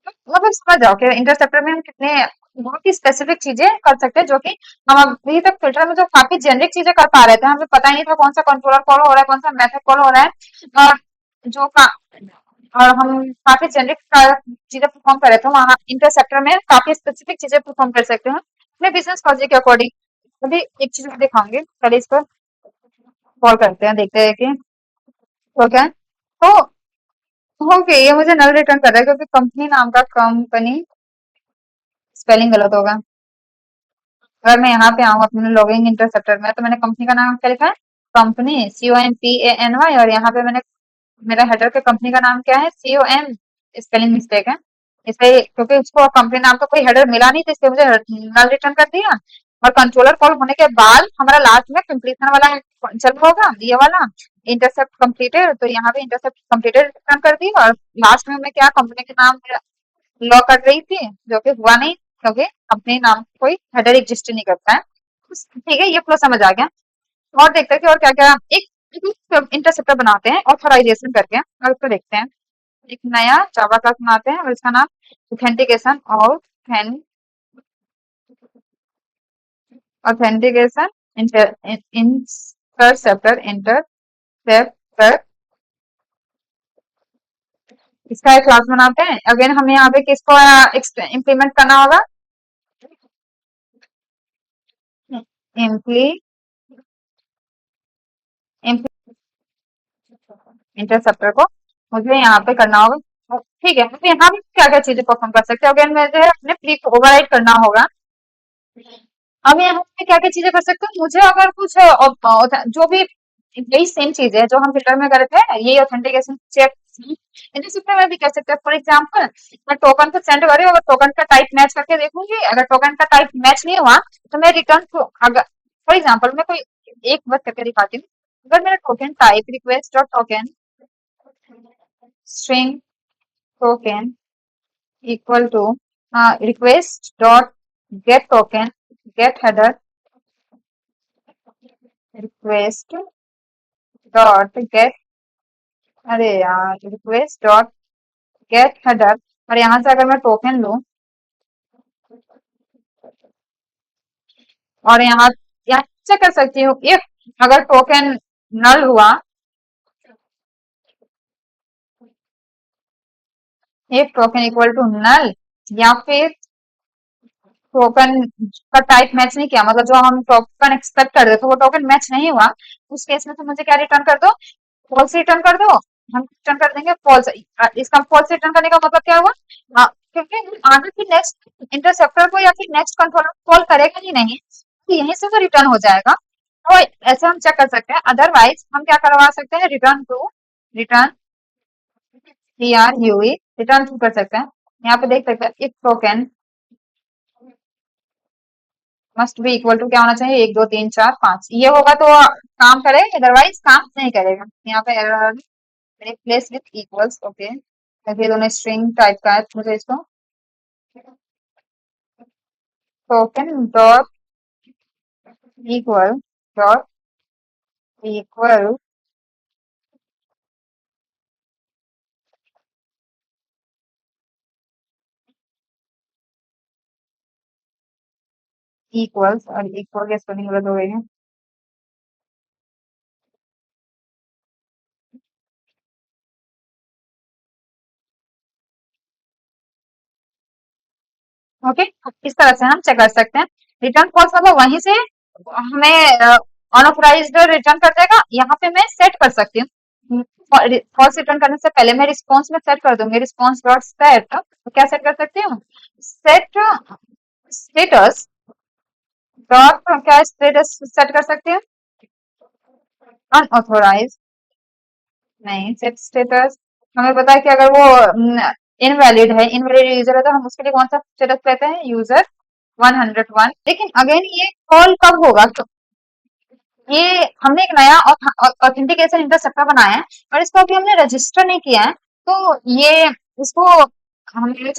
तो मतलब समझ जाओ कि इंटरसेप्टर में हम कितने बहुत ही स्पेसिफिक चीजें कर सकते हैं, जो कि हम अभी तक फिल्टर में जो काफी जेनरिक चीजें कर पा रहे थे, हमें पता ही नहीं था कौन सा कंट्रोलर कॉल हो रहा है, कौन सा मेथड कॉल हो रहा है। और जो और हम काफी जेनरिक चीजें परफॉर्म कर रहे थे वहाँ इंटरसेप्टर में काफी स्पेसिफिक चीजें परफॉर्म कर सकते हैं अपने बिजनेस लॉजिक के अकॉर्डिंग। अभी एक चीज मैं दिखाऊंगी, पहले इस पर कॉल करते हैं, देखते हैं कि तो क्या है। तो ओके, ये मुझे नल रिटर्न कर रहा है क्योंकि कंपनी नाम का कंपनी स्पेलिंग गलत होगा। अगर मैं यहाँ पे आऊँ अपने लॉगिंग इंटरसेप्टर में तो मैंने कंपनी का नाम क्या लिखा है, कंपनी COMPANY, और यहाँ पे मैंने मेरा हेडर पे कंपनी का नाम क्या है, COM, स्पेलिंग मिस्टेक है इसलिए, क्योंकि उसको कंपनी नाम का कोई हेडर मिला नहीं तो इसलिए मुझे नल रिटर्न कर दिया। और कंट्रोलर कॉल होने के बाद हमारा लास्ट में कंप्लीशन वाला चल होगा ये वाला, इंटरसेप्ट कंप्लीटेड, तो यहाँ पे इंटरसेप्ट कंप्लीटेड रिटर्न कर दी। और लास्ट में मैं क्या कंपनी के नाम लॉ कर रही थी, जो कि हुआ नहीं क्योंकि कंपनी नाम कोई हेडर एग्जिस्ट नहीं करता है। ठीक है, ये फ्लो समझ आ गया। और देखते हैं कि और क्या क्या एक इंटरसेप्टर बनाते हैं ऑथराइजेशन करके, और उसको देखते हैं। एक नया जावा क्लास बनाते हैं और इसका नाम ऑथेंटिकेशन और ऑथेंटिकेशन इंटरसेप्टर। इसका एक क्लास बनाते हैं। अगेन हमें यहाँ पे किसको इम्प्लीमेंट करना होगा, इम्प्ली इंटरसेप्टर को मुझे यहाँ पे करना होगा। ठीक है, मुझे यहाँ भी क्या क्या चीजें परफॉर्म कर सकते हैं, अगेन मुझे अपने प्री को ओवरराइड करना होगा। अब यहाँ पे क्या क्या चीजें कर सकते हैं, मुझे अगर कुछ जो भी यही सेम चीज है जो हम फिल्टर में करे थे, यही ऑथेंटिकेशन चेक इंटरसेप्टर में भी कर सकते हैं। फॉर एग्जाम्पल मैं टोकन को सेंड करी और टोकन का टाइप मैच करके देखूंगी, अगर टोकन का टाइप मैच नहीं हुआ तो मैं रिटर्न, अगर फॉर एग्जाम्पल मैं कोई एक बात करके दिखाती हूँ। अगर मेरा token type request dot token string token equal to request dot get token get header request dot get, अरे यार, request dot get header, और यहाँ से अगर मैं टोकन लूं और यहाँ यहाँ से कर सकती हूँ इफ अगर टोकन नल हुआ, if token equal to null, या फिर टोकन का टाइप मैच नहीं किया, मतलब जो हम टोकन एक्सपेक्ट कर रहे थे वो टोकन मैच नहीं हुआ, उस केस में तो मुझे क्या रिटर्न कर दो, फॉल्स रिटर्न कर दो। हम रिटर्न कर देंगे फॉल्स। इसका फॉल्स रिटर्न करने का मतलब क्या हुआ, क्योंकि आगे फिर नेक्स्ट इंटरसेप्टर को या फिर नेक्स्ट कंट्रोलर कॉल करेगा ही नहीं, तो यहीं से तो रिटर्न हो जाएगा। तो ऐसे हम चेक कर सकते हैं। अदरवाइज हम क्या करवा सकते हैं, return true, return TRUE, return true कर सकते हैं। यहाँ पे देख सकते हैं if token must be equal to क्या होना चाहिए, 1 2 3 4 5, ये होगा तो काम करेगा, अदरवाइज काम नहीं करेगा। यहाँ पे error replace with equals, okay, ये दोनों स्ट्रिंग टाइप का है, मुझे इसको token dot equal dot equal equals, और इक्वल के स्पेलिंग गलत हो गई है। ओके, इस तरह से हम चेक कर सकते हैं। रिटर्न फॉल्स मतलब वहीं से हमें अनऑथराइज्ड रिटर्न कर देगा। यहाँ पे मैं सेट कर सकती हूँ, फॉल्स रिटर्न करने से पहले मैं रिस्पॉन्स में सेट कर दूंगी, रिस्पॉन्स डॉट सेट, तो क्या सेट कर सकती हूँ, सेट स्टेटस डॉट, क्या स्टेटस सेट कर सकती हूँ, अनऑथोराइज, नहीं, सेट स्टेटस हमें पता है कि अगर वो इनवैलिड है, इनवैलिड यूजर है, तो हम उसके लिए कौन सा स्टेटस लेते हैं, यूजर 101। लेकिन अगेन ये कॉल कब होगा, तो ये हमने एक नया ऑथेंटिकेशन इंटरसेप्टर बनाया है और इसको अभी हमने रजिस्टर नहीं किया है, तो ये इसको हम जो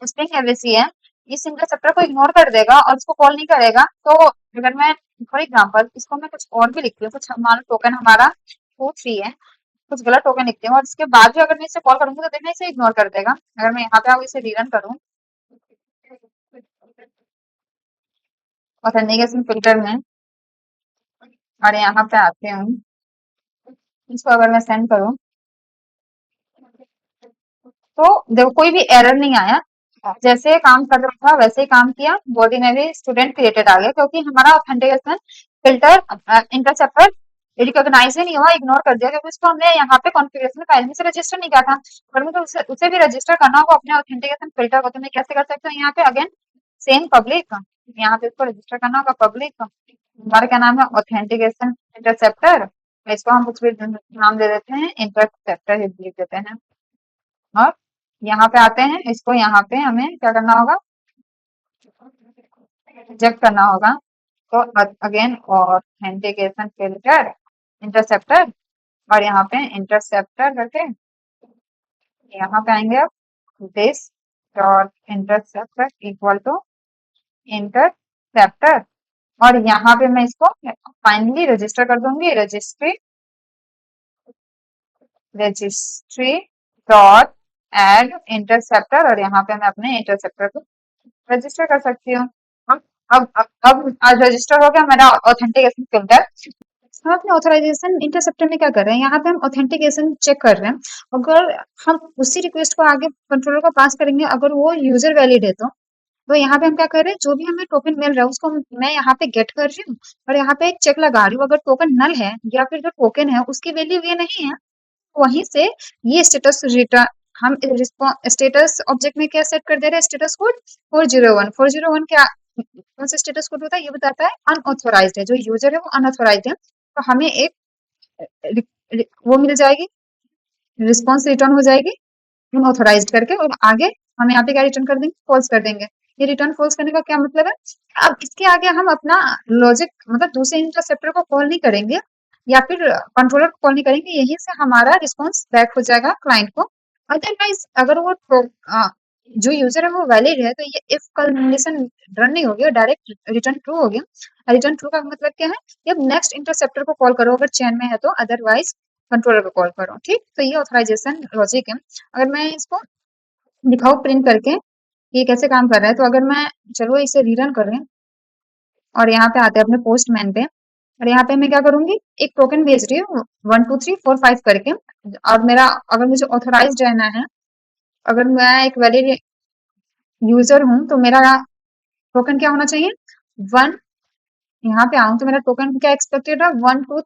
स्ट्रिंग एबीसी है, इस इंटरसेप्टर को इग्नोर कर देगा और इसको कॉल नहीं करेगा। तो अगर मैं फॉर एग्जांपल इसको मैं कुछ और भी लिखती हूँ, कुछ मान लो टोकन हमारा 2 3 है, कुछ गलत टोकन लिखती हूँ और इसके बाद भी अगर मैं इसे कॉल करूंगी तो देखना इसे इग्नोर कर देगा। अगर मैं यहाँ पे आऊँ इसे रीरन करूँ ऑथेंटिकेशन फिल्टर में और यहाँ पे आती हूँ, इसको अगर मैं सेंड करूँ तो देखो कोई भी एरर नहीं आया, जैसे काम कर रहा था वैसे ही काम किया, बॉडी में भी स्टूडेंट क्रिएटेड आ गया क्योंकि हमारा ऑथेंटिकेशन फिल्टर इंटरसेप्टर रिकॉग्नाइज ही नहीं हुआ, इग्नोर कर दिया क्योंकि उसको हमने यहाँ पे कॉन्फ़िगरेशन फाइल में से रजिस्टर नहीं किया था। और मुझे उसे भी रजिस्टर करना होगा अपने ऑथेंटिकेशन फिल्टर को, तो मैं कैसे कर सकती हूँ यहाँ पे अगेन सेम पब्लिक, यहाँ पे इसको रजिस्टर करना होगा पब्लिक, हमारा क्या नाम है ऑथेंटिकेशन इंटरसेप्टर, इसको हम कुछ भी नाम दे देते हैं इंटरसेप्टर ही लिख देते हैं। और यहाँ पे आते हैं, इसको यहाँ पे हमें क्या करना होगा, रिजेक्ट करना होगा। तो अगेन ऑथेंटिकेशन फिल्टर इंटरसेप्टर, और यहाँ पे इंटरसेप्टर करके यहाँ पे आएंगे अब this dot interceptor equal to interceptor, और यहाँ पे मैं इसको फाइनली रजिस्टर कर दूंगी, रजिस्ट्री डॉट एड इंटरसेप्टर, और यहाँ पे मैं अपने इंटरसेप्टर को रजिस्टर कर सकती हूँ। अब आज रजिस्टर हो गया मेरा ऑथेंटिकेशन फिल्टर। हम अपने ऑथराइजेशन इंटरसेप्टर में क्या कर रहे हैं, यहाँ पे हम ऑथेंटिकेशन चेक कर रहे हैं। अगर हम उसी रिक्वेस्ट को आगे कंट्रोलर को पास करेंगे, अगर वो यूजर वैलिड है तो यहाँ पे हम क्या कर रहे हैं, जो भी हमें टोकन मिल रहा है उसको मैं यहाँ पे गेट कर रही हूँ और यहाँ पे एक चेक लगा रही हूँ। अगर टोकन नल है या फिर जो टोकन है उसकी वैल्यू ये नहीं है, वहीं से ये स्टेटस रिटर्न हम स्टेटस ऑब्जेक्ट में क्या सेट कर दे रहे हैं, स्टेटस कोड 401 क्या कौन सा स्टेटस कोड होता है, ये बताता है अनऑथोराइज्ड है, जो यूजर है वो अनऑथोराइज्ड है, तो हमें एक वो मिल जाएगी, रिस्पॉन्स रिटर्न हो जाएगी अनऑथोराइज्ड करके, और आगे हम यहाँ पे क्या रिटर्न कर देंगे, फॉल्स कर देंगे। ये रिटर्न फॉल्स करने का क्या मतलब है, अब इसके आगे हम अपना लॉजिक मतलब दूसरे इंटरसेप्टर को कॉल नहीं करेंगे या फिर कंट्रोलर को कॉल नहीं करेंगे, यहीं से हमारा रिस्पॉन्स बैक हो जाएगा क्लाइंट को। अदरवाइज अगर वो जो यूजर है वो वैलिड है तो ये इफ कंडीशन रन नहीं होगी और डायरेक्ट रिटर्न ट्रू हो गया। रिटर्न ट्रू का मतलब क्या है कि अब नेक्स्ट इंटरसेप्टर को कॉल करो अगर चेन में है तो, अदरवाइज कंट्रोलर को कॉल करो। ठीक, तो ये ऑथराइजेशन लॉजिक है। अगर मैं इसको दिखाऊं प्रिंट करके ये कैसे काम कर रहा है, तो अगर मैं चलो इसे रीरन कर रहे हैं और यहाँ पे आते हैं अपने पोस्टमैन पे, और यहाँ पे मैं क्या करूंगी, एक टोकन भेज रही हूँ 1 2 3 4 5 करके, और मेरा अगर मुझे ऑथराइज रहना है, अगर मैं एक वैलिड यूजर हूँ तो मेरा टोकन क्या होना चाहिए 1, यहाँ पे आऊं तो मेरा टोकन क्या एक्सपेक्टेड है 1 2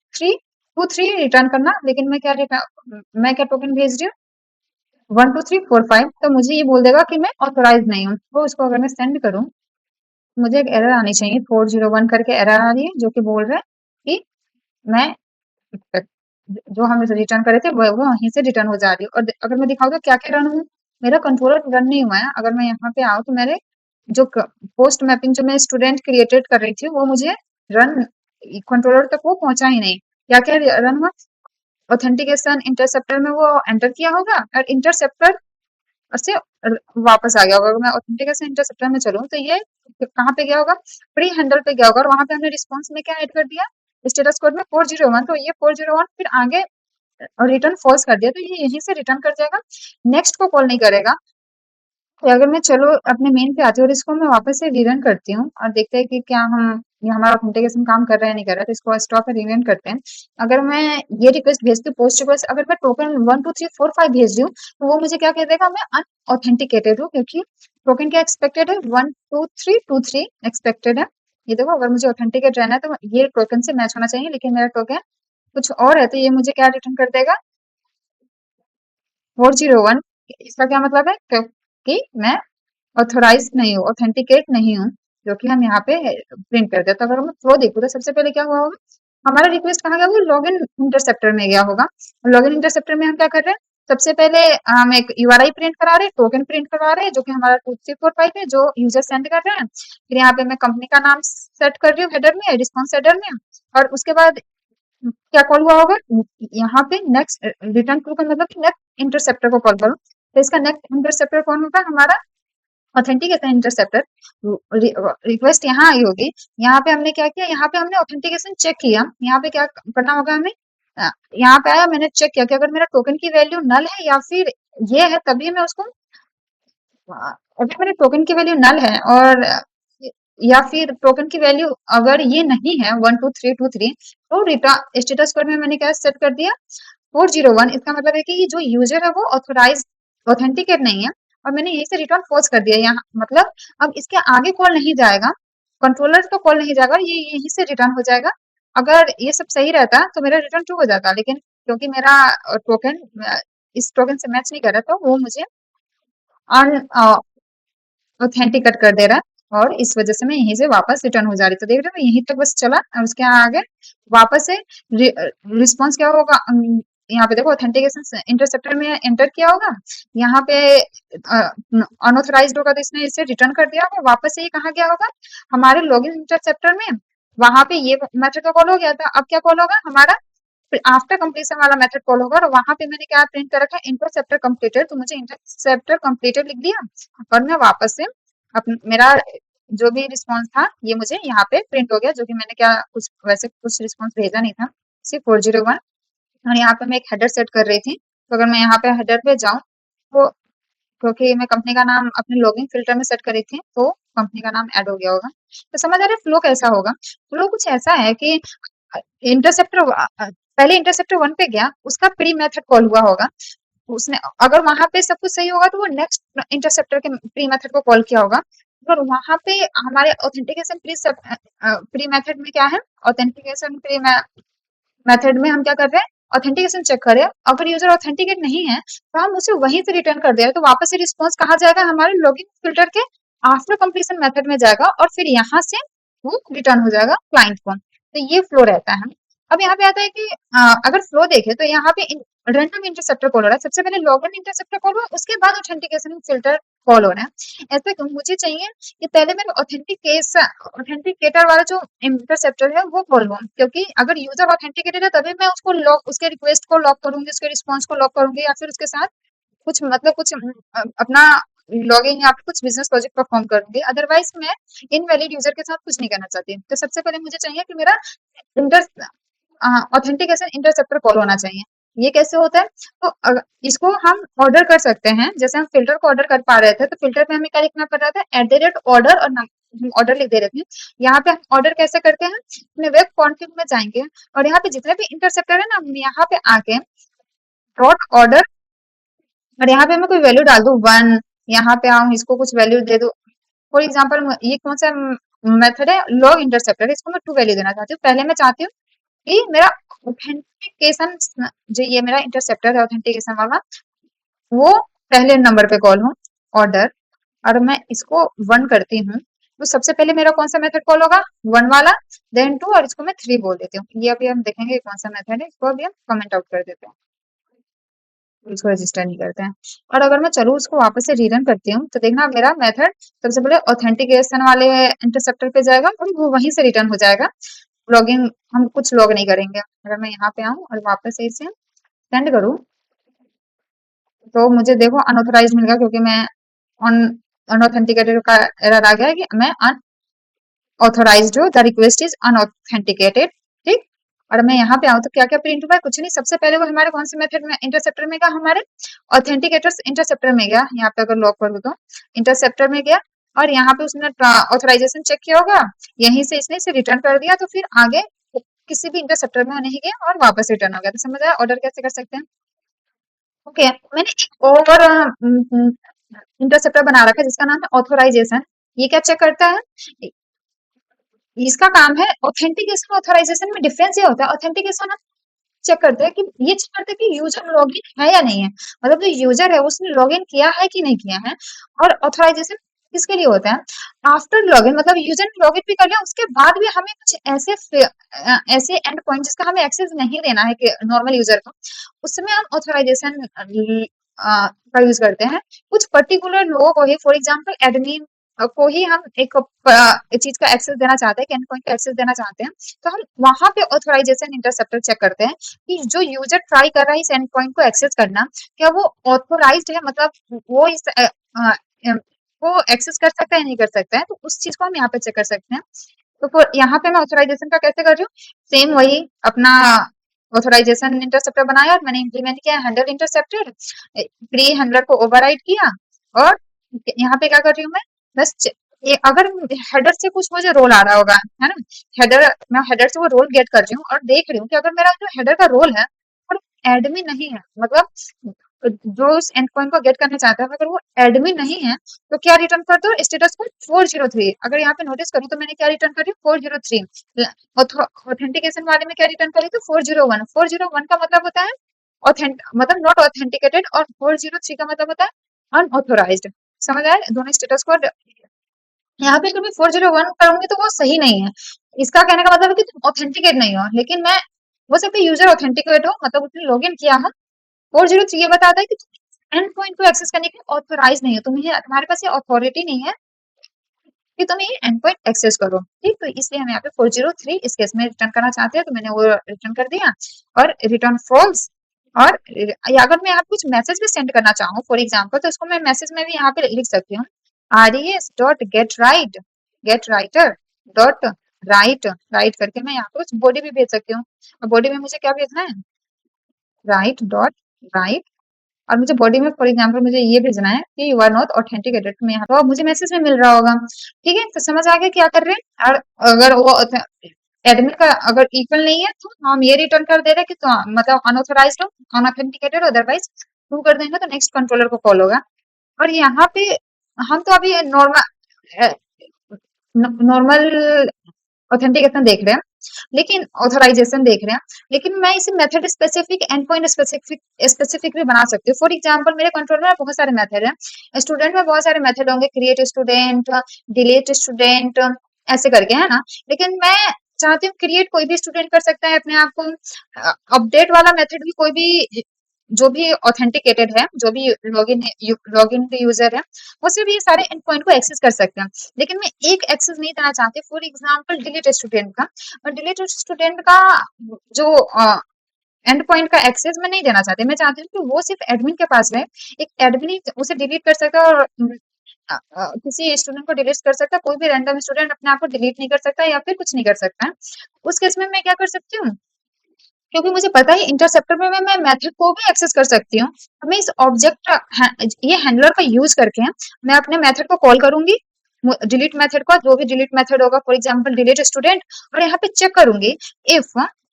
3 रिटर्न करना, लेकिन मैं क्या टोकन भेज रही हूँ 1 2 3 4 5, तो मुझे ये बोल देगा कि मैं ऑथोराइज नहीं हूँ। तो इसको अगर मैं सेंड करूँ, मुझे एक एरर आनी चाहिए 401 करके एरर आ रही है जो कि बोल रहा है कि मैं जो हम रिटर्न करे थे वो वहीं से रिटर्न हो जा रही है। और अगर मैं दिखाऊँ तो क्या क्या रन हुआ, मेरा कंट्रोलर रन नहीं हुआ है। अगर मैं यहाँ पे आऊँ तो मेरे जो पोस्ट मैपिंग जो मैं स्टूडेंट क्रिएटेड कर रही थी वो मुझे रन कंट्रोलर तक वो पहुंचा ही नहीं। क्या क्या रन हुआ, ऑथेंटिकेशन इंटरसेप्टर में वो एंटर किया होगा और इंटरसेप्टर से वापस आ गया होगा। अगर मैं ऑथेंटिकेशन इंटरसेप्टर में चलूँ तो ये कहाँ पे गया होगा, प्री हैंडल पे गया होगा, और वहां पे हमने रिस्पॉन्स में क्या ऐड कर दिया, स्टेटस कोड में 401, तो ये 401 फिर आगे रिटर्न फॉल्स कर दिया, तो ये यहीं से रिटर्न कर जाएगा, नेक्स्ट को कॉल नहीं करेगा। तो अगर मैं चलो अपने मेन पे आती हूँ और इसको मैं वापस से रीरन करती हूँ और देखते हैं कि क्या ये हमारा ऑथेंटिकेशन काम कर रहा है नहीं कर रहा है, तो इसको स्टॉप पे रीरन करते हैं। अगर मैं ये रिक्वेस्ट भेजती हूँ पोस्ट रिक्वेस्ट, अगर मैं टोकन 1 2 3 4 5 भेज रही हूँ तो वो मुझे क्या कह देगा, मैं अनऑथेंटिकेटेड हूँ, क्योंकि टोकन क्या एक्सपेक्टेड है 1 2 3 2 3 एक्सपेक्टेड है। ये देखो अगर मुझे ऑथेंटिकेट रहना है तो ये टोकन से मैच होना चाहिए, लेकिन मेरा टोकन कुछ और है, तो ये मुझे क्या रिटर्न कर देगा 401। इसका क्या मतलब है कि मैं ऑथोराइज नहीं हूँ, ऑथेंटिकेट नहीं हूँ, जो कि हम यहाँ पे प्रिंट कर देते हैं। अगर मैं फ्लो देखूँ तो सबसे पहले क्या हुआ होगा, हमारा रिक्वेस्ट कहाँ गया, वो लॉगिन इंटरसेप्टर में गया होगा। लॉगिन इंटरसेप्टर में हम क्या कर रहे हैं, सबसे पहले हम एक यूआरआई प्रिंट करा रहे हैं, टोकन प्रिंट करवा रहे हैं जो कि हमारा 2 3 4 5 है जो यूजर सेंड कर रहे हैं। फिर यहाँ पे मैं कंपनी का नाम सेट कर रही हूँ हेडर में, रिस्पॉन्स हेडर में, और उसके बाद क्या कॉल हुआ होगा, यहाँ पे नेक्स्ट रिटर्न ट्रू का मतलब नेक्स्ट इंटरसेप्टर को कॉल करो, तो इसका नेक्स्ट इंटरसेप्टर कौन होगा, हमारा ऑथेंटिकेशन इंटरसेप्टर। रिक्वेस्ट यहाँ आई होगी, यहाँ पे हमने क्या किया, यहाँ पे हमने ऑथेंटिकेशन चेक किया, यहाँ पे क्या करना होगा हमें, यहाँ पे आया मैंने चेक किया कि अगर मेरा टोकन की वैल्यू नल है या फिर ये है, तभी मैं उसको अगर मेरे टोकन की वैल्यू नल है और या फिर टोकन की वैल्यू अगर ये नहीं है 1 2 3 2 3, तो रिटर्न स्टेटस कोड में मैंने क्या सेट कर दिया 401। इसका मतलब है कि ये जो यूजर है वो ऑथोराइज ऑथेंटिकेट नहीं है और मैंने यहीं से रिटर्न पॉज कर दिया यहाँ, मतलब अब इसके आगे कॉल नहीं जाएगा, कंट्रोलर तो कॉल नहीं जाएगा, ये यहीं से रिटर्न हो जाएगा। अगर ये सब सही रहता तो मेरा रिटर्न ट्रू हो जाता, लेकिन क्योंकि मेरा टोकन इस टोकन से मैच नहीं कर रहा, तो वो मुझे अन ऑथेंटिकेट कर दे रहा है और इस वजह से मैं यहीं से वापस रिटर्न हो जा रही। तो देख रहे हो यहीं तक बस चला और उसके आगे वापस से रिस्पॉन्स क्या होगा, यहाँ पे देखो ऑथेंटिकेशन इंटरसेप्टर में एंटर किया होगा, यहाँ पे अनऑथराइज्ड होगा तो इसने इसे रिटर्न कर दिया होगा, वापस से ये कहाँ गया होगा, हमारे लॉगिन इंटरसेप्टर में, वहां पे ये मेथड का कॉल हो गया था। अब क्या कॉल होगा, हमारा आफ्टर कंप्लीशन वाला मेथड कॉल होगा और वहां पे मैंने क्या प्रिंट कर रखा है, इंटरसेप्टर कंप्लीटेड, तो मुझे इंटरसेप्टर कंप्लीटेड लिख दिया और मैं वापस से मेरा जो भी रिस्पॉन्स था ये मुझे यहाँ पे प्रिंट हो गया, जो कि मैंने क्या कुछ वैसे कुछ रिस्पॉन्स भेजा नहीं था, सिर्फ 401। और यहाँ पे मैं एक हेडर सेट कर रही थी, तो अगर मैं यहाँ पे हेडर पे जाऊँ तो क्योंकि मैं कंपनी का नाम अपने लॉगिन फिल्टर में सेट करी थी, तो कंपनी का नाम ऐड हो गया होगा। तो समझ आ रहा है फ्लो कैसा होगा। फ्लो कुछ ऐसा है कि इंटरसेप्टर पहले इंटरसेप्टर 1 पे गया, उसका प्री मेथड कॉल हुआ होगा, उसने अगर वहां पे सब कुछ सही होगा तो वो नेक्स्ट इंटरसेप्टर के प्री मेथड को कॉल किया होगा। अगर वहां पे हमारे ऑथेंटिकेशन प्री मेथड में क्या है, ऑथेंटिकेशन प्री मेथड में हम क्या कर रहे हैं, ऑथेंटिकेशन चेक करें, अगर यूजर ऑथेंटिकेट नहीं है तो हम उसे वहीं से रिटर्न कर दे रहे हैं, तो वापस से रिस्पॉन्स कहाँ जाएगा, हमारे लॉगिन फिल्टर के आफ्टर कंप्लीशन मेथड में जाएगा और फिर यहाँ से वो रिटर्न हो जाएगा क्लाइंट को। तो ये फ्लो रहता है। अब यहाँ पे आता है कि अगर फ्लो देखे तो यहाँ पे रैंडम इंटरसेप्टर कॉल हो रहा है, सबसे पहले लॉगिन इंटरसेप्टर कॉल हुआ, उसके बाद ऑथेंटिकेशन फिल्टर कॉल हो रहा है। ऐसा क्यों, मुझे चाहिए कि पहले मेरे ऑथेंटिकेटर वाला जो इंटरसेप्टर है वो कॉल हो, क्योंकि अगर यूजर ऑथेंटिकेटेड है तभी मैं उसको लॉक, उसके रिक्वेस्ट को लॉक करूंगी, उसके रिस्पॉन्स को लॉक करूंगी, या फिर उसके साथ कुछ मतलब कुछ अपना लॉगिंग या फिर कुछ बिजनेस प्रोजेक्ट परफॉर्म करूंगी। अदरवाइज मैं इनवैलिड यूजर के साथ कुछ नहीं करना चाहती। तो सबसे पहले मुझे चाहिए कि मेरा इंटर ऑथेंटिकेशन इंटरसेप्टर कॉल होना चाहिए। ये कैसे होता है, तो इसको हम ऑर्डर कर सकते हैं, जैसे हम फिल्टर को ऑर्डर कर पा रहे थे, तो फिल्टर पे हमें क्या लिखना पड़ रहा था, @order, और हम ऑर्डर लिख दे रहे थे। यहाँ पे हम ऑर्डर कैसे करते हैं, अपने वेब कॉन्फ़िग में जाएंगे और यहाँ पे जितने भी इंटरसेप्टर है ना, हम यहाँ पे आके डॉट ऑर्डर, और यहाँ पे मैं कोई वैल्यू डाल दूं 1, यहाँ पे आऊं इसको कुछ वैल्यू दे दूं। फॉर एग्जाम्पल ये कौन सा मेथड है, लॉग इंटरसेप्टर, इसको मैं 2 वैल्यू देना चाहती हूँ। पहले मैं चाहती हूँ कि मेरा ऑथेंटिकेशन, जो ये मेरा इंटरसेप्टर है ऑथेंटिकेशन वाला, वो पहले नंबर पे कॉल हो ऑर्डर, और मैं इसको 1 करती हूँ, तो सबसे पहले मेरा कौन सा मेथड कॉल होगा, 1 वाला, देन 2, और इसको मैं 3 बोल देती हूँ। ये अभी हम देखेंगे कौन सा मेथड है, इसको अभी हम कमेंट आउट कर देते हैं, इसको रजिस्टर नहीं करते हैं। और अगर मैं चलूँ उसको वापस से रीरन करती हूँ, तो देखना मेरा मेथड सबसे पहले ऑथेंटिकेशन वाले इंटरसेप्टर पे जाएगा और वो वहीं से रिटर्न हो जाएगा। लॉगिंग हम कुछ लॉग नहीं करेंगे। अगर मैं यहाँ पे आऊँ और वापस से इसे सेंड करूँ, तो मुझे देखो अनऑथराइज्ड मिल गया, क्योंकि मैं ऑन अनऑथेंटिकेटेड का एरर आ गया है कि मैं अनऑथराइज्ड हूँ, द रिक्वेस्ट इज अनऑथेंटिकेटेड। ठीक, और मैं यहाँ पे आऊँ तो क्या क्या प्रिंट हुआ है, कुछ नहीं। सबसे पहले वो हमारे कौन से मेथड में, इंटरसेप्टर में गया, हमारे ऑथेंटिकेटर्स इंटरसेप्टर में गया। यहाँ पे अगर लॉक करूँ तो इंटरसेप्टर में गया और यहाँ पे उसने ऑथराइजेशन चेक किया होगा, यहीं से इसने इसे रिटर्न कर दिया, तो फिर आगे किसी भी इंटरसेप्टर में नहीं गया और वापस रिटर्न हो गया। तो समझ आया ऑर्डर कैसे कर सकते हैं। ओके, मैंने एक और इंटरसेप्टर बना रखा है जिसका नाम है ऑथराइजेशन। ये क्या चेक करता है, इसका काम है ऑथेंटिकेशन ऑथराइजेशन में डिफरेंस ये होता है, ऑथेंटिकेशन हम चेक करते हैं कि ये चेक करते हैं कि यूजर लॉगिन है या नहीं है, मतलब जो यूजर है उसने लॉगिन किया है कि नहीं किया है। और ऑथराइजेशन किसके लिए होता है, आफ्टर लॉगिन, मतलब यूजर ने लॉगिन भी कर लिया, उसके बाद भी हमें कुछ ऐसे एंड पॉइंट जिसका हमें एक्सेस नहीं देना है कि नॉर्मल यूजर को, उसमें हम ऑथराइजेशन का यूज करते हैं। कुछ पर्टिकुलर लोगों को ही, फॉर एग्जाम्पल एडमिन को ही हम एक चीज का एक्सेस देना चाहते हैं, कि एंड पॉइंट का एक्सेस देना चाहते हैं, तो हम वहां पे ऑथराइजेशन इंटरसेप्टर चेक करते हैं कि जो यूजर ट्राई कर रहा है इस एंड पॉइंट को एक्सेस करना, क्या वो ऑथोराइज्ड है, मतलब वो इस वो एक्सेस कर सकता है नहीं कर सकता है, तो उस चीज को हम यहाँ पे चेक कर सकते हैं। तो फिर यहाँ पे मैं ऑथराइजेशन का कैसे कर रही हूँ, सेम वही अपना ऑथराइजेशन इंटरसेप्टर बनाया और मैंने इंप्लीमेंट किया हैंडल इंटरसेप्टर, प्री हैंडलर को ओवरराइड किया, और यहाँ पे क्या कर रही हूँ मैं, बस ये अगर हेडर से कुछ मुझे रोल आ रहा होगा, है ना, हेडर, मैं हेडर से वो रोल गेट कर रही हूँ और देख रही हूँ कि अगर मेरा जो हेडर का रोल है और एडमिन नहीं है, मतलब जो उस एंड पॉइंट को गेट करना चाहता है अगर वो एडमिन नहीं है तो क्या रिटर्न कर दो, स्टेटस कोड 403। अगर यहाँ पे नोटिस करूँ तो मैंने क्या रिटर्न करी, 403। ऑथेंटिकेशन वाले में क्या रिटर्न करी, तो 401। 401 का मतलब होता है मतलब नॉट ऑथेंटिकेटेड, और 403 का मतलब होता है अनऑथोराइज्ड। समझ आया, दोनों स्टेटस कोड। यहाँ पे कभी 401 करूंगी तो वो सही नहीं है। इसका कहने का मतलब है कि तुम ऑथेंटिकेट नहीं हो, लेकिन मैं हो सकता है यूजर ऑथेंटिकेट हो, मतलब उसने लॉगिन किया हो। 403 ये बताता है कि तुम एंड पॉइंट को एक्सेस करने के ऑथोराइज नहीं हो, तुम्हारे पास ये अथॉरिटी नहीं है कि तुम ये एंड पॉइंट एक्सेस करो। ठीक, तो इसलिए हम यहाँ पे 403 इस केस में रिटर्न करना चाहते हैं, तो मैंने वो रिटर्न कर दिया। और रिटर्न फॉल्स। और अगर मैं यहाँ कुछ मैसेज भी सेंड करना चाहूँ फॉर एग्जाम्पल, तो इसको मैं मैसेज में भी यहाँ पे लिख सकती हूँ, res.getRight gate writer dot right करके मैं यहाँ पे कुछ बॉडी भी भेज सकती हूँ। और बॉडी में मुझे क्या भेजना है, राइट। और मुझे बॉडी में फॉर एग्जाम्पल मुझे ये भेजना है कि यू आर नॉट ऑथेंटिकेटेड, तो मैं यहाँ तो मुझे मैसेज में मिल रहा होगा। ठीक है, तो समझ आ गया क्या कर रहे हैं। और अगर वो एडमिन का अगर इक्वल नहीं है तो हम ये रिटर्न कर दे रहे हैं कि तो मतलब अनऑथोराइज्ड हो, अनऑथेंटिकेटेड, अदरवाइज ट्रू कर देंगे तो नेक्स्ट कंट्रोलर को कॉल होगा। और यहाँ पे हम तो अभी नॉर्मल ऑथेंटिकेशन देख रहे हैं, लेकिन ऑथराइजेशन देख रहे हैं, लेकिन मैं इसे method specific end point specific भी बना सकती हूँ। फॉर एग्जांपल मेरे कंट्रोलर में बहुत सारे मेथड हैं, स्टूडेंट में बहुत सारे मेथड होंगे, क्रिएट स्टूडेंट, डिलीट स्टूडेंट, ऐसे करके, है ना। लेकिन मैं चाहती हूँ क्रिएट कोई भी स्टूडेंट कर सकता है अपने आप को, अपडेट वाला मेथड भी कोई भी जो भी ऑथेंटिकेटेड है, जो भी लॉगिन यूजर है, उससे भी ये सारे एंड पॉइंट को एक्सेस कर सकते हैं। लेकिन मैं एक एक्सेस नहीं देना चाहती, फॉर एग्जांपल डिलीट स्टूडेंट का। और डिलीट स्टूडेंट का जो एंड पॉइंट का एक्सेस मैं नहीं देना चाहती, मैं चाहती हूँ कि वो सिर्फ एडमिन के पास रहे। एक एडमिन ही उसे डिलीट कर सकता है, और किसी स्टूडेंट को डिलीट कर सकता है, कोई भी रैंडम स्टूडेंट अपने आप को डिलीट नहीं कर सकता या फिर कुछ नहीं कर सकता है। उस केस में मैं क्या कर सकती हूँ, क्योंकि मुझे पता है इंटरसेप्टर में मैं मेथड को भी एक्सेस कर सकती हूँ। तो मैं इस ऑब्जेक्ट ये हैंडलर का यूज करके मैं अपने मेथड को कॉल करूंगी, डिलीट मेथड का, जो भी डिलीट मेथड होगा, फॉर एग्जांपल डिलीट स्टूडेंट, और यहाँ पे चेक करूंगी इफ,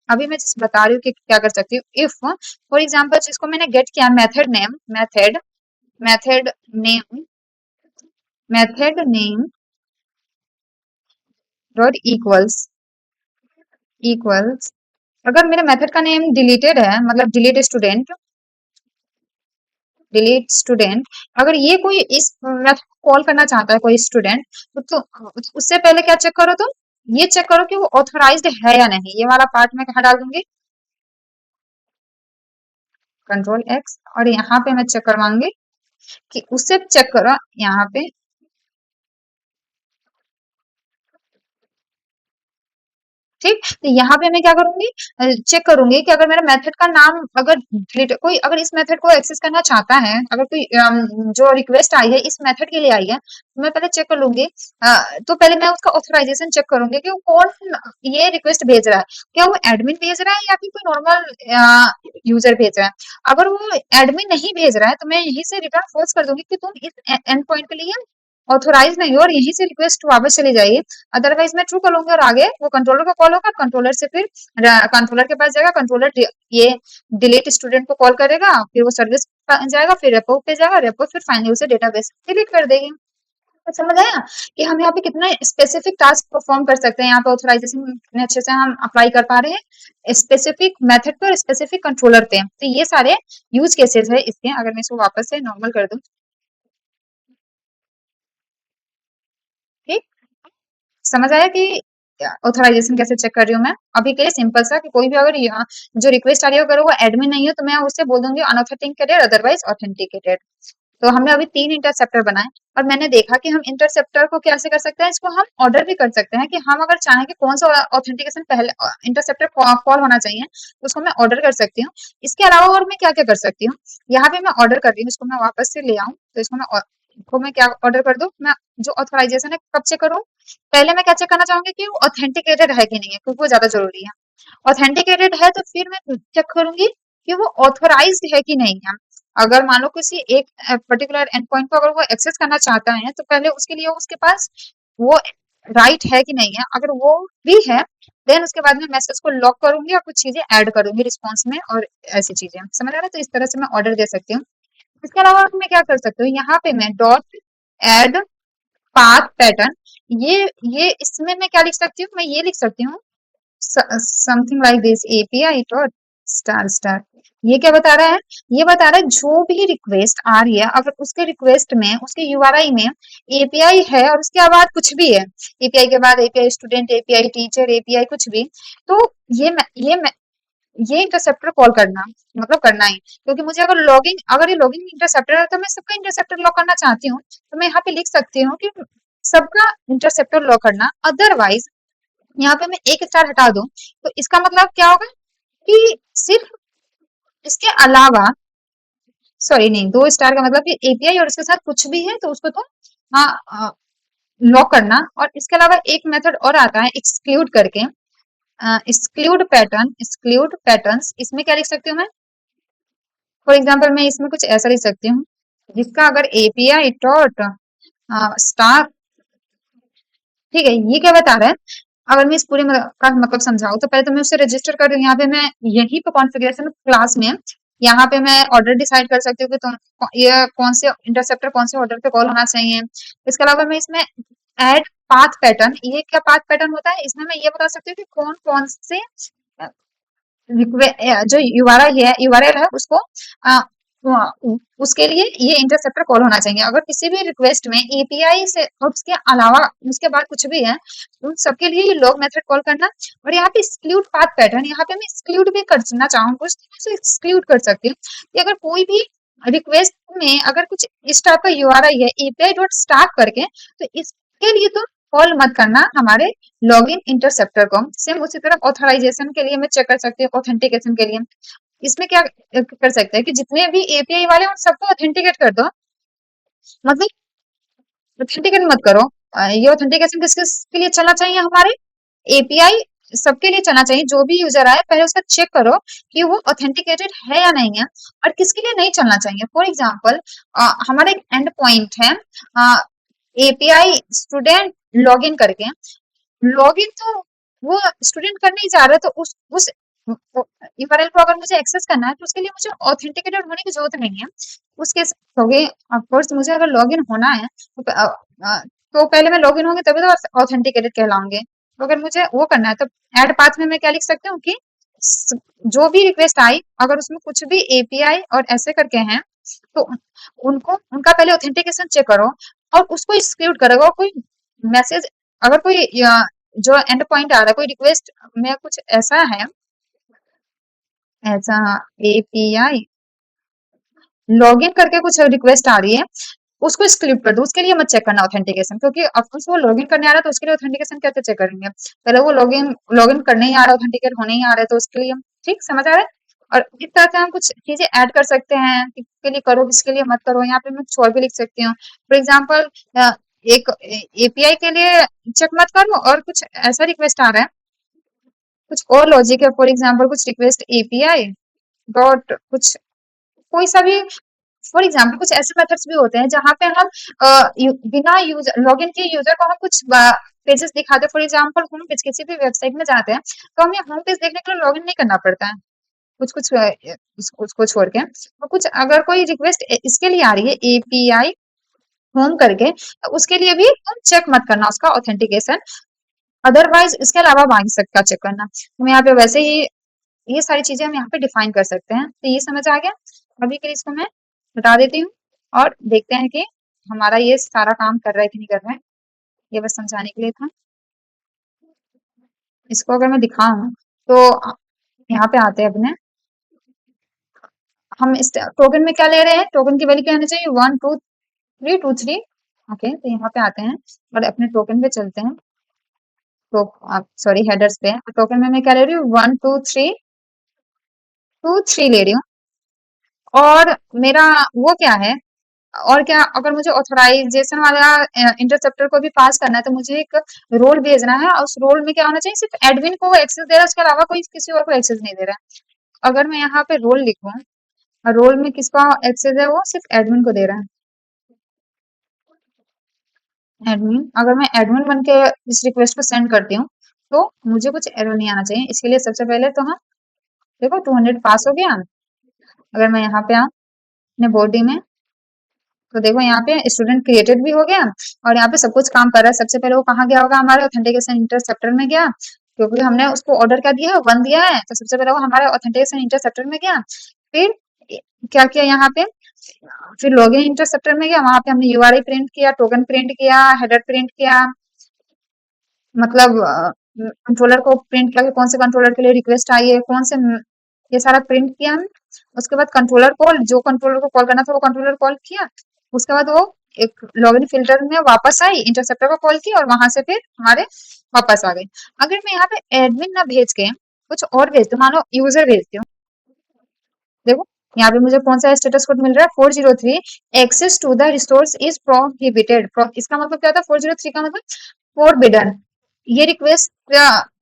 अभी मैं जिस बता रही हूँ कि क्या कर सकती हूँ, इफ फॉर एग्जांपल जिसको मैंने गेट किया method name method name dot equals, अगर मेरे मेथड का नेम डिलीटेड है, मतलब डिलीट स्टूडेंट, अगर ये कोई इस मेथड को कॉल करना चाहता है कोई स्टूडेंट, तो उससे पहले क्या चेक करो, तुम ये चेक करो कि वो ऑथोराइज्ड है या नहीं। ये वाला पार्ट मैं कहाँ डाल दूंगी, Ctrl+X, और यहाँ पे मैं चेक करवाऊंगी कि उससे चेक करो यहाँ पे। ठीक, तो यहाँ पे मैं क्या करूंगी, चेक करूंगी कि अगर मेरा मेथड का नाम, अगर कोई अगर इस मेथड को एक्सेस करना चाहता है, अगर कोई जो रिक्वेस्ट आई है इस मेथड के लिए आई है, तो मैं पहले चेक कर लूंगी। तो पहले मैं उसका ऑथराइजेशन चेक करूंगी कि वो कौन ये रिक्वेस्ट भेज रहा है, क्या वो एडमिन भेज रहा है या फिर कोई नॉर्मल यूजर भेज रहा है। अगर वो एडमिन नहीं भेज रहा है तो मैं यहीं से रिटर्न फोर्स कर दूंगी कि तुम इस एंड पॉइंट के लिए ऑथोराइज नहीं हो, और यहीं से रिक्वेस्ट वापस चली जाइए। अदरवाइज मैं ट्रू करूंगी और आगे वो कंट्रोलर को कॉल होगा, कंट्रोलर से फिर कंट्रोलर के पास जाएगा, कंट्रोलर ये डिलीट स्टूडेंट को कॉल करेगा, फिर वो सर्विस जाएगा, फिर रेपो पे जाएगा, रेपो फिर फाइनली उसे डेटाबेस डिलीट कर देगी। तो समझ आया कि हम यहाँ पे कितना स्पेसिफिक टास्क परफॉर्म कर सकते हैं। यहाँ पे ऑथराइजेशन कितने अच्छे से हम अप्लाई कर पा रहे हैं स्पेसिफिक मेथड पे और स्पेसिफिक कंट्रोलर पे। तो ये सारे यूज केसेस है इसके। अगर मैं इसको वापस से नॉर्मल कर दूं, ठीक, समझ आया कि ऑथराइजेशन कैसे चेक कर रही हूँ मैं। अभी के लिए सिंपल सा कि कोई भी अगर यहाँ जो रिक्वेस्ट आ रही है अगर वो एडमिन नहीं है तो मैं उससे बोल दूंगी अनऑथेंटिकेटेड, अदरवाइज ऑथेंटिकेटेड। तो हमने अभी 3 इंटरसेप्टर बनाए, और मैंने देखा कि हम इंटरसेप्टर को कैसे कर सकते हैं, इसको हम ऑर्डर भी कर सकते हैं कि हम अगर चाहें कि कौन सा ऑथेंटिकेशन पहले इंटरसेप्टर कॉल होना चाहिए, तो उसको मैं ऑर्डर कर सकती हूँ। इसके अलावा और मैं क्या क्या कर सकती हूँ, यहाँ पे मैं ऑर्डर कर रही हूँ, इसको मैं वापस से ले आऊँ, तो इसको मैं क्या ऑर्डर कर दूं, मैं जो ऑथराइजेशन है कब चेक करूँ, पहले मैं क्या चेक करना चाहूंगी कि वो ऑथेंटिकेटेड है कि नहीं है, क्योंकि वो ज्यादा जरूरी है। ऑथेंटिकेटेड है तो फिर मैं चेक करूंगी कि वो ऑथोराइज्ड है कि नहीं है। अगर मान लो किसी एक पर्टिकुलर एंड पॉइंट को अगर वो एक्सेस करना चाहता है तो पहले उसके लिए उसके पास वो राइट है कि नहीं है। अगर वो भी है देन उसके बाद में मैसेज को लॉक करूंगी और कुछ चीजें ऐड करूंगी रिस्पॉन्स में, और ऐसी चीजें समझ आ रहा है। तो इस तरह से मैं ऑर्डर दे सकती हूँ। इसके अलावा मैं क्या कर सकती हूँ, यहाँ पे मैं डॉट एड पाथ पैटर्न, ये इसमें मैं क्या लिख सकती हूँ, मैं ये लिख सकती हूँ something like this API dot star star. ये क्या बता रहा है, ये बता रहा है जो भी रिक्वेस्ट आ रही है, अगर उसके रिक्वेस्ट में उसके यूआरआई में एपीआई है और उसके बाद कुछ भी है, एपीआई के बाद API student, API teacher, API कुछ भी, तो ये इंटरसेप्टर कॉल करना मतलब करना ही, क्योंकि मुझे अगर ये लॉगिन इंटरसेप्टर है तो मैं सबका इंटरसेप्टर लॉक करना चाहती हूँ, तो मैं यहाँ पे लिख सकती हूँ कि सबका इंटरसेप्टर लॉक करना। अदरवाइज यहाँ पे मैं एक स्टार हटा दूं तो इसका मतलब क्या होगा कि सिर्फ इसके अलावा, सॉरी नहीं, 2 स्टार का मतलब कि एपीआई और इसके साथ कुछ भी है तो उसको तो हाँ लॉक करना। और इसके अलावा एक मेथड और आता है एक्सक्लूड करके, एक्सक्लूड पैटर्न्स, इसमें क्या लिख सकती हूँ मैं, फॉर एग्जाम्पल मैं इसमें कुछ ऐसा लिख सकती हूँ जिसका अगर एपीआई डॉट स्टार, ठीक है, ये क्या बता रहा है, अगर मैं इस पूरे का मतलब समझाऊं तो पहले तो मैं उसे रजिस्टर कर रही हूँ, यहाँ पे मैं यही पे कॉन्फ़िगरेशन क्लास में यहाँ पे मैं ऑर्डर डिसाइड कर सकती हूँ कि तुम ये कौन से इंटरसेप्टर कौन से ऑर्डर पे कॉल होना चाहिए। इसके अलावा मैं इसमें ऐड पाथ पैटर्न, ये क्या पाथ पैटर्न होता है, इसमें मैं ये बता सकती हूँ कि कौन कौन से जो यूआरएल है उसको अ, उसके लिए ये इंटरसेप्टर कॉल होना चाहिए। अगर किसी भी रिक्वेस्ट में एपीआई से और उसके अलावा उसके बाद कुछ भी है, उन सबके लिए ये लॉग मेथड कॉल करना। और यहाँ पे एक्सक्लूड पाथ पैटर्न, यहाँ पे मैं एक्सक्लूड भी करना चाहूँ कुछ तो एक्सक्लूड कर सकती हूँ कि अगर कोई भी रिक्वेस्ट में अगर कुछ इस टाइप का यूआरआई है एपीआई डॉट स्टार्ट करके, तो इसके लिए तो कॉल मत करना हमारे लॉगिन इंटरसेप्टर को। सेम उसी तरह ऑथराइजेशन के लिए मैं चेक कर सकती हूँ, ऑथेंटिकेशन के लिए इसमें क्या कर सकते हैं कि जितने भी एपीआई वाले हैं उन सबको ऑथेंटिकेट कर दो, मतलब ऑथेंटिकेट मत करो। ये ऑथेंटिकेशन किस किस के लिए चलना चाहिए, हमारे एपीआई सबके लिए चलना चाहिए। जो भी यूजर आए पहले उसका चेक करो कि वो ऑथेंटिकेटेड है या नहीं है, और किसके लिए नहीं चलना चाहिए। फॉर एग्जाम्पल हमारा एक एंड पॉइंट है एपीआई स्टूडेंट लॉगिन करके, लॉगिन तो वो स्टूडेंट करने ही जा रहा है, तो उस यूआरएल को अगर मुझे एक्सेस करना है तो उसके लिए मुझे ऑथेंटिकेटेड होने की जरूरत नहीं है। उसके होगे ऑफ कोर्स मुझे अगर लॉगिन होना है तो पहले मैं लॉगिन होंगे तभी तो ऑथेंटिकेटेड कहलाऊंगे। तो अगर मुझे वो करना है तो ऐड पाथ में मैं क्या लिख सकती हूँ कि जो भी रिक्वेस्ट आई अगर उसमें कुछ भी एपीआई और ऐसे करके हैं तो उनको उनका पहले ऑथेंटिकेशन चेक करो और उसको एक्सक्लूड करेगा। कोई मैसेज अगर कोई जो एंड पॉइंट आ रहा है, कोई रिक्वेस्ट में कुछ ऐसा है, ऐसा एपीआई लॉगिन करके कुछ रिक्वेस्ट आ रही है, उसको एक्सक्लूड कर दो। उसके लिए मत चेक करना ऑथेंटिकेशन, क्योंकि ऑफकोर्स वो लॉगिन करने आ रहा है तो उसके लिए ऑथेंटिकेशन कैसे चेक करेंगे। पहले वो लॉगिन लॉगिन करने ही आ रहा है, ऑथेंटिकेट होने ही आ रहा है, तो उसके लिए ठीक समझ आ रहा है। और इस तरह से हम कुछ चीजें ऐड कर सकते हैं, किसके लिए करो किसके लिए मत करो। यहाँ पे मैं कुछ और भी लिख सकती हूँ। फॉर एग्जाम्पल एक एपीआई के लिए चेक मत करो और कुछ ऐसा रिक्वेस्ट आ रहा है, कुछ और लॉजिक है। फॉर एग्जाम्पल कुछ रिक्वेस्ट एपीआई डॉट कुछ कोई सा भी, फॉर एग्जाम्पल कुछ ऐसे मेथड्स भी होते हैं जहाँ पे हम बिना यूजर लॉगिन के यूजर को हम कुछ पेजेस दिखाते हैं। फॉर एग्जाम्पल होम पेज, किसी भी वेबसाइट में जाते हैं तो हमें होम पेज देखने के लिए लॉगिन नहीं करना पड़ता है, कुछ कुछ उसको छोड़ के। तो कुछ अगर कोई रिक्वेस्ट इसके लिए आ रही है एपीआई होम करके, तो उसके लिए भी तुम चेक मत करना उसका ऑथेंटिकेशन। अदरवाइज इसके अलावा बाकी सबका चेक करना। हम यहाँ पे वैसे ही ये सारी चीजें हम यहाँ पे डिफाइन कर सकते हैं। तो ये समझ आ गया। अभी के लिए इसको मैं हटा देती हूँ और देखते हैं कि हमारा ये सारा काम कर रहा है कि नहीं कर रहा है। ये बस समझाने के लिए था। इसको अगर मैं दिखाऊं तो यहाँ पे आते हैं अपने, हम इस टोकन में क्या ले रहे हैं, टोकन की वैल्यू क्या होनी चाहिए 1 2 3 2 3। ओके, तो यहाँ पे आते हैं और अपने टोकन पे चलते हैं। तो सॉरी हेडर्स पे टोकन में मैं क्या ले रही हूँ 1 2 3 2 3 ले रही हूँ। और मेरा वो क्या है, और क्या अगर मुझे ऑथराइजेशन वाला इंटरसेप्टर को भी पास करना है तो मुझे एक रोल भेजना है, और उस रोल में क्या होना चाहिए, सिर्फ एडमिन को एक्सेस दे रहा है, उसके अलावा कोई किसी और को एक्सेस नहीं दे रहा है। अगर मैं यहाँ पे रोल लिखूं, रोल में किसका एक्सेस है, वो सिर्फ एडमिन को दे रहा है, एडमिन। अगर मैं एडमिन बन के इस रिक्वेस्ट को सेंड करती हूँ तो मुझे कुछ एरर नहीं आना चाहिए। इसके लिए सबसे पहले तो हम देखो 200 पास हो गया। अगर मैं यहाँ पे आऊँ अपने बॉडी में तो देखो यहाँ पे स्टूडेंट क्रिएटेड भी हो गया और यहाँ पे सब कुछ काम कर रहा है। सबसे पहले वो कहाँ गया होगा, हमारे ऑथेंटिकेशन इंटरसेप्टर में गया, क्योंकि हमने उसको ऑर्डर क्या दिया है, 1 दिया है, तो सबसे पहले वो हमारे ऑथेंटिकेशन इंटरसेप्टर में गया। फिर क्या किया यहाँ पे, फिर लॉगिन इंटरसेप्टर में गया, वहां पे हमने यूआरआई प्रिंट किया, टोकन प्रिंट किया, हेडर प्रिंट किया, मतलब कंट्रोलर को प्रिंट किया कि कौन से कंट्रोलर के लिए रिक्वेस्ट आई है, कौन से ये सारा प्रिंट किया हमने। उसके बाद कंट्रोलर कॉल, जो कंट्रोलर को कॉल करना था वो कंट्रोलर कॉल किया। उसके बाद वो एक लॉगिन फिल्टर में वापस आई, इंटरसेप्टर को कॉल किया और वहां से फिर हमारे वापस आ गई। अगर मैं यहाँ पे एडमिन ना भेज के कुछ और भेजती हूँ, मानो यूजर भेजती हूँ, देखो यहाँ पे मुझे कौन सा स्टेटस कोड मिल रहा है, 403 access to the resource is prohibited. इसका मतलब क्या होता है, 403 का मतलब फोरबिडन, ये रिक्वेस्ट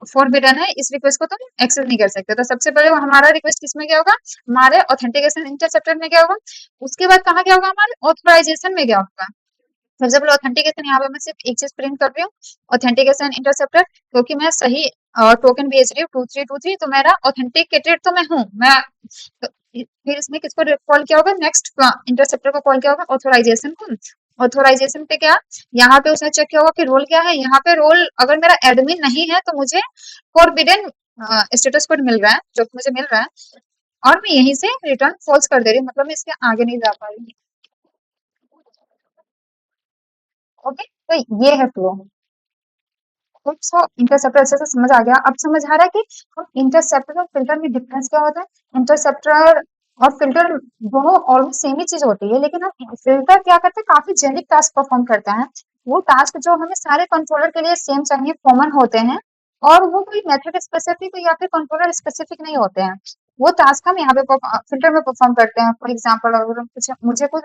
फोरबिडन है, इस रिक्वेस्ट को तुम एक्सेस नहीं कर सकते। तो सबसे पहले वो हमारा रिक्वेस्ट किसमें गया होगा, हमारे ऑथेंटिकेशन इंटरसेप्टर में गया होगा। उसके बाद कहाँ गया होगा, हमारे ऑथराइजेशन में गया होगा। सबसे पहले ऑथेंटिकेशन, यहाँ पे मैं सिर्फ एक चीज प्रिंट कर रही हूँ, ऑथेंटिकेशन इंटरसेप्टर, क्योंकि मैं सही टोकन भेज रही हूँ 2323, तो मेरा ऑथेंटिकेटेड तो मैं हूँ मैं। तो फिर इसमें किसको कॉल किया होगा, नेक्स्ट इंटरसेप्टर को कॉल किया होगा, ऑथोराइजेशन को। ऑथोराइजेशन पे क्या, यहाँ पे उसने चेक किया होगा कि रोल क्या है, यहाँ पे रोल अगर मेरा एडमिन नहीं है तो मुझे फॉरबिडन स्टेटस कोड मिल रहा है, जो मुझे मिल रहा है, और मैं यहीं से रिटर्न फॉल्स कर दे रही हूँ, मतलब मैं इसके आगे नहीं जा पा रही हूँ। ओके, तो ये है फ्लो। सो इंटरसेप्टर अच्छे से समझ आ गया। अब समझ आ रहा है कि हम इंटरसेप्टर और फिल्टर में डिफरेंस क्या होता है। इंटरसेप्टर और फिल्टर दोनों ऑलमोस्ट सेम ही चीज होती है, लेकिन हम फिल्टर क्या करते हैं, काफी जेनिक टास्क परफॉर्म करता है। वो टास्क जो हमें सारे कंट्रोलर के लिए सेम चाहिए, कॉमन होते हैं, और वो कोई मेथड स्पेसिफिक या फिर कंट्रोलर स्पेसिफिक नहीं होते हैं। वो टास्क हम यहाँ पे फिल्टर में परफॉर्म करते हैं। फॉर एग्जाम्पल, अगर कुछ मुझे कुछ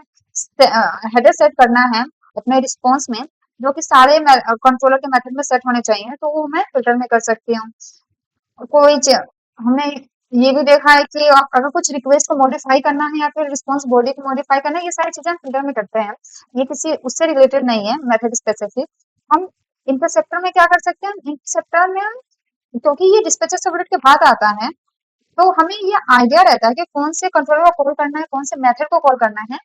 हेडर सेट करना है अपने रिस्पॉन्स में, जो कि सारे कंट्रोलर के मेथड में सेट होने चाहिए, तो वो मैं फिल्टर में कर सकती हूँ। कोई हमने ये भी देखा है कि अगर कुछ रिक्वेस्ट को मॉडिफाई करना है या फिर रिस्पॉन्स बॉडी को मॉडिफाई करना है, ये सारी चीजें हम फिल्टर में करते हैं। ये किसी उससे रिलेटेड नहीं है, मेथड स्पेसिफिक। हम इंटरसेप्टर में क्या कर सकते हैं, इंटरसेप्टर में क्योंकि ये डिस्पैचर सबनेट के बाद आता है, तो हमें ये आइडिया रहता है कि कौन से कंट्रोलर को कॉल करना है, कौन से मेथड को कॉल करना है।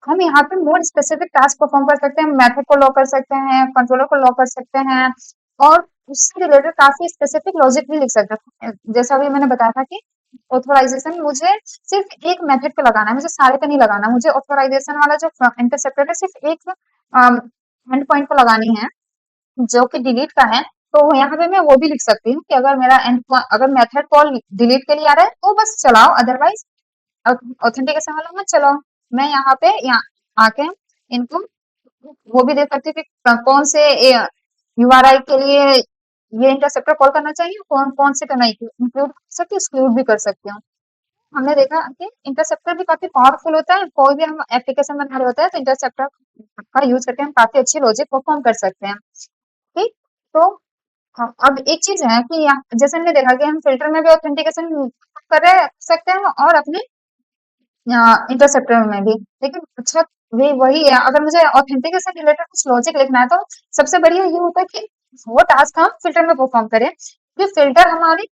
हम यहाँ पे मोर स्पेसिफिक टास्क परफॉर्म कर सकते हैं, मेथड को लॉक कर सकते हैं, कंट्रोलर को लॉक कर सकते हैं, और उससे रिलेटेड काफी स्पेसिफिक लॉजिक भी लिख सकते हैं। जैसा अभी मैंने बताया था कि ऑथोराइजेशन मुझे सिर्फ एक मेथड पे लगाना है, मुझे सारे पे नहीं लगाना। मुझे ऑथोराइजेशन वाला जो इंटरसेप्टर है सिर्फ एक एंड पॉइंट को लगानी है, जो कि डिलीट का है। तो यहाँ पे मैं वो भी लिख सकती हूँ कि अगर मेरा अगर मेथड कॉल डिलीट के लिए आ रहा है तो बस चलाओ, अदरवाइज ऑथेंटिकेशन वाला मत चलाओ। मैं यहाँ पे यहाँ आके इनको वो भी देख सकती हूँ कि कौन से यूआरआई के लिए ये इंटरसेप्टर कॉल करना चाहिए, कौन कौन से करना इंक्लूड कर सकती हूँ, एक्सक्लूड भी कर सकती हूँ। हमने देखा कि इंटरसेप्टर भी काफी पावरफुल होता है। कोई भी हम एप्लीकेशन बना रहे होता है तो इंटरसेप्टर का यूज करके हम काफी अच्छी लॉजिक परफॉर्म कर सकते हैं। ठीक, तो हाँ, अब एक चीज है कि जैसे हमने देखा कि हम फिल्टर में भी ऑथेंटिकेशन कर रहे सकते हैं और अपने इंटरसेप्टर में भी, लेकिन अच्छा वे वही है। अगर मुझे ऑथेंटिकेशन रिलेटेड कुछ लॉजिक लिखना है तो सबसे बढ़िया ये होता है कि वो टास्क हम फिल्टर में परफॉर्म करें, क्योंकि फिल्टर हमारी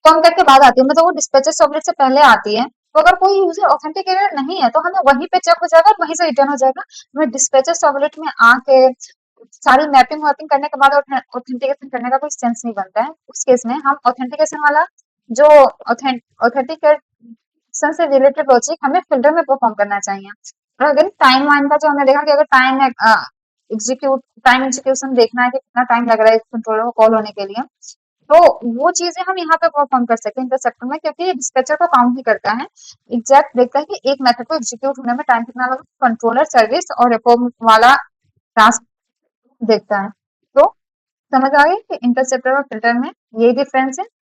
कॉन्टैक्ट के बाद आती है, मतलब वो डिस्पैचर सर्वलेट से पहले आती है। तो अगर कोई यूजर ऑथेंटिकेटेड नहीं है तो हमें वहीं पे चेक हो जाएगा और वहीं से रिटर्न हो जाएगा। हमें डिस्पैचर सर्वलेट में आके सारी मैपिंग वैपिंग करने के बाद ऑथेंटिकेशन करने का कोई सेंस नहीं बनता है। उस केस में हम ऑथेंटिकेशन वाला जो ऑथेंटिकेशन से रिलेटेड लॉजिक हमें फिल्टर में परफॉर्म करना चाहिए। और अगर टाइम वाइम का जो हमने देखा कि अगर टाइम एग्जीक्यूशन देखना है कि कितना टाइम लग रहा है कंट्रोलर को कॉल होने के लिए, तो वो चीजें हम यहाँ पे परफॉर्म कर सकते हैं इंटरसेप्टर में, क्योंकि ये डिस्पैचर को काउंट नहीं करता है। एग्जैक्ट देखता है कि एक मेथड को एग्जीक्यूट होने में टाइम कितना लगा, कंट्रोलर सर्विस और रेपो वाला टास्क देखता है। तो समझ आ गई कि इंटरसेप्टर और फिल्टर में यही डिफरेंस है।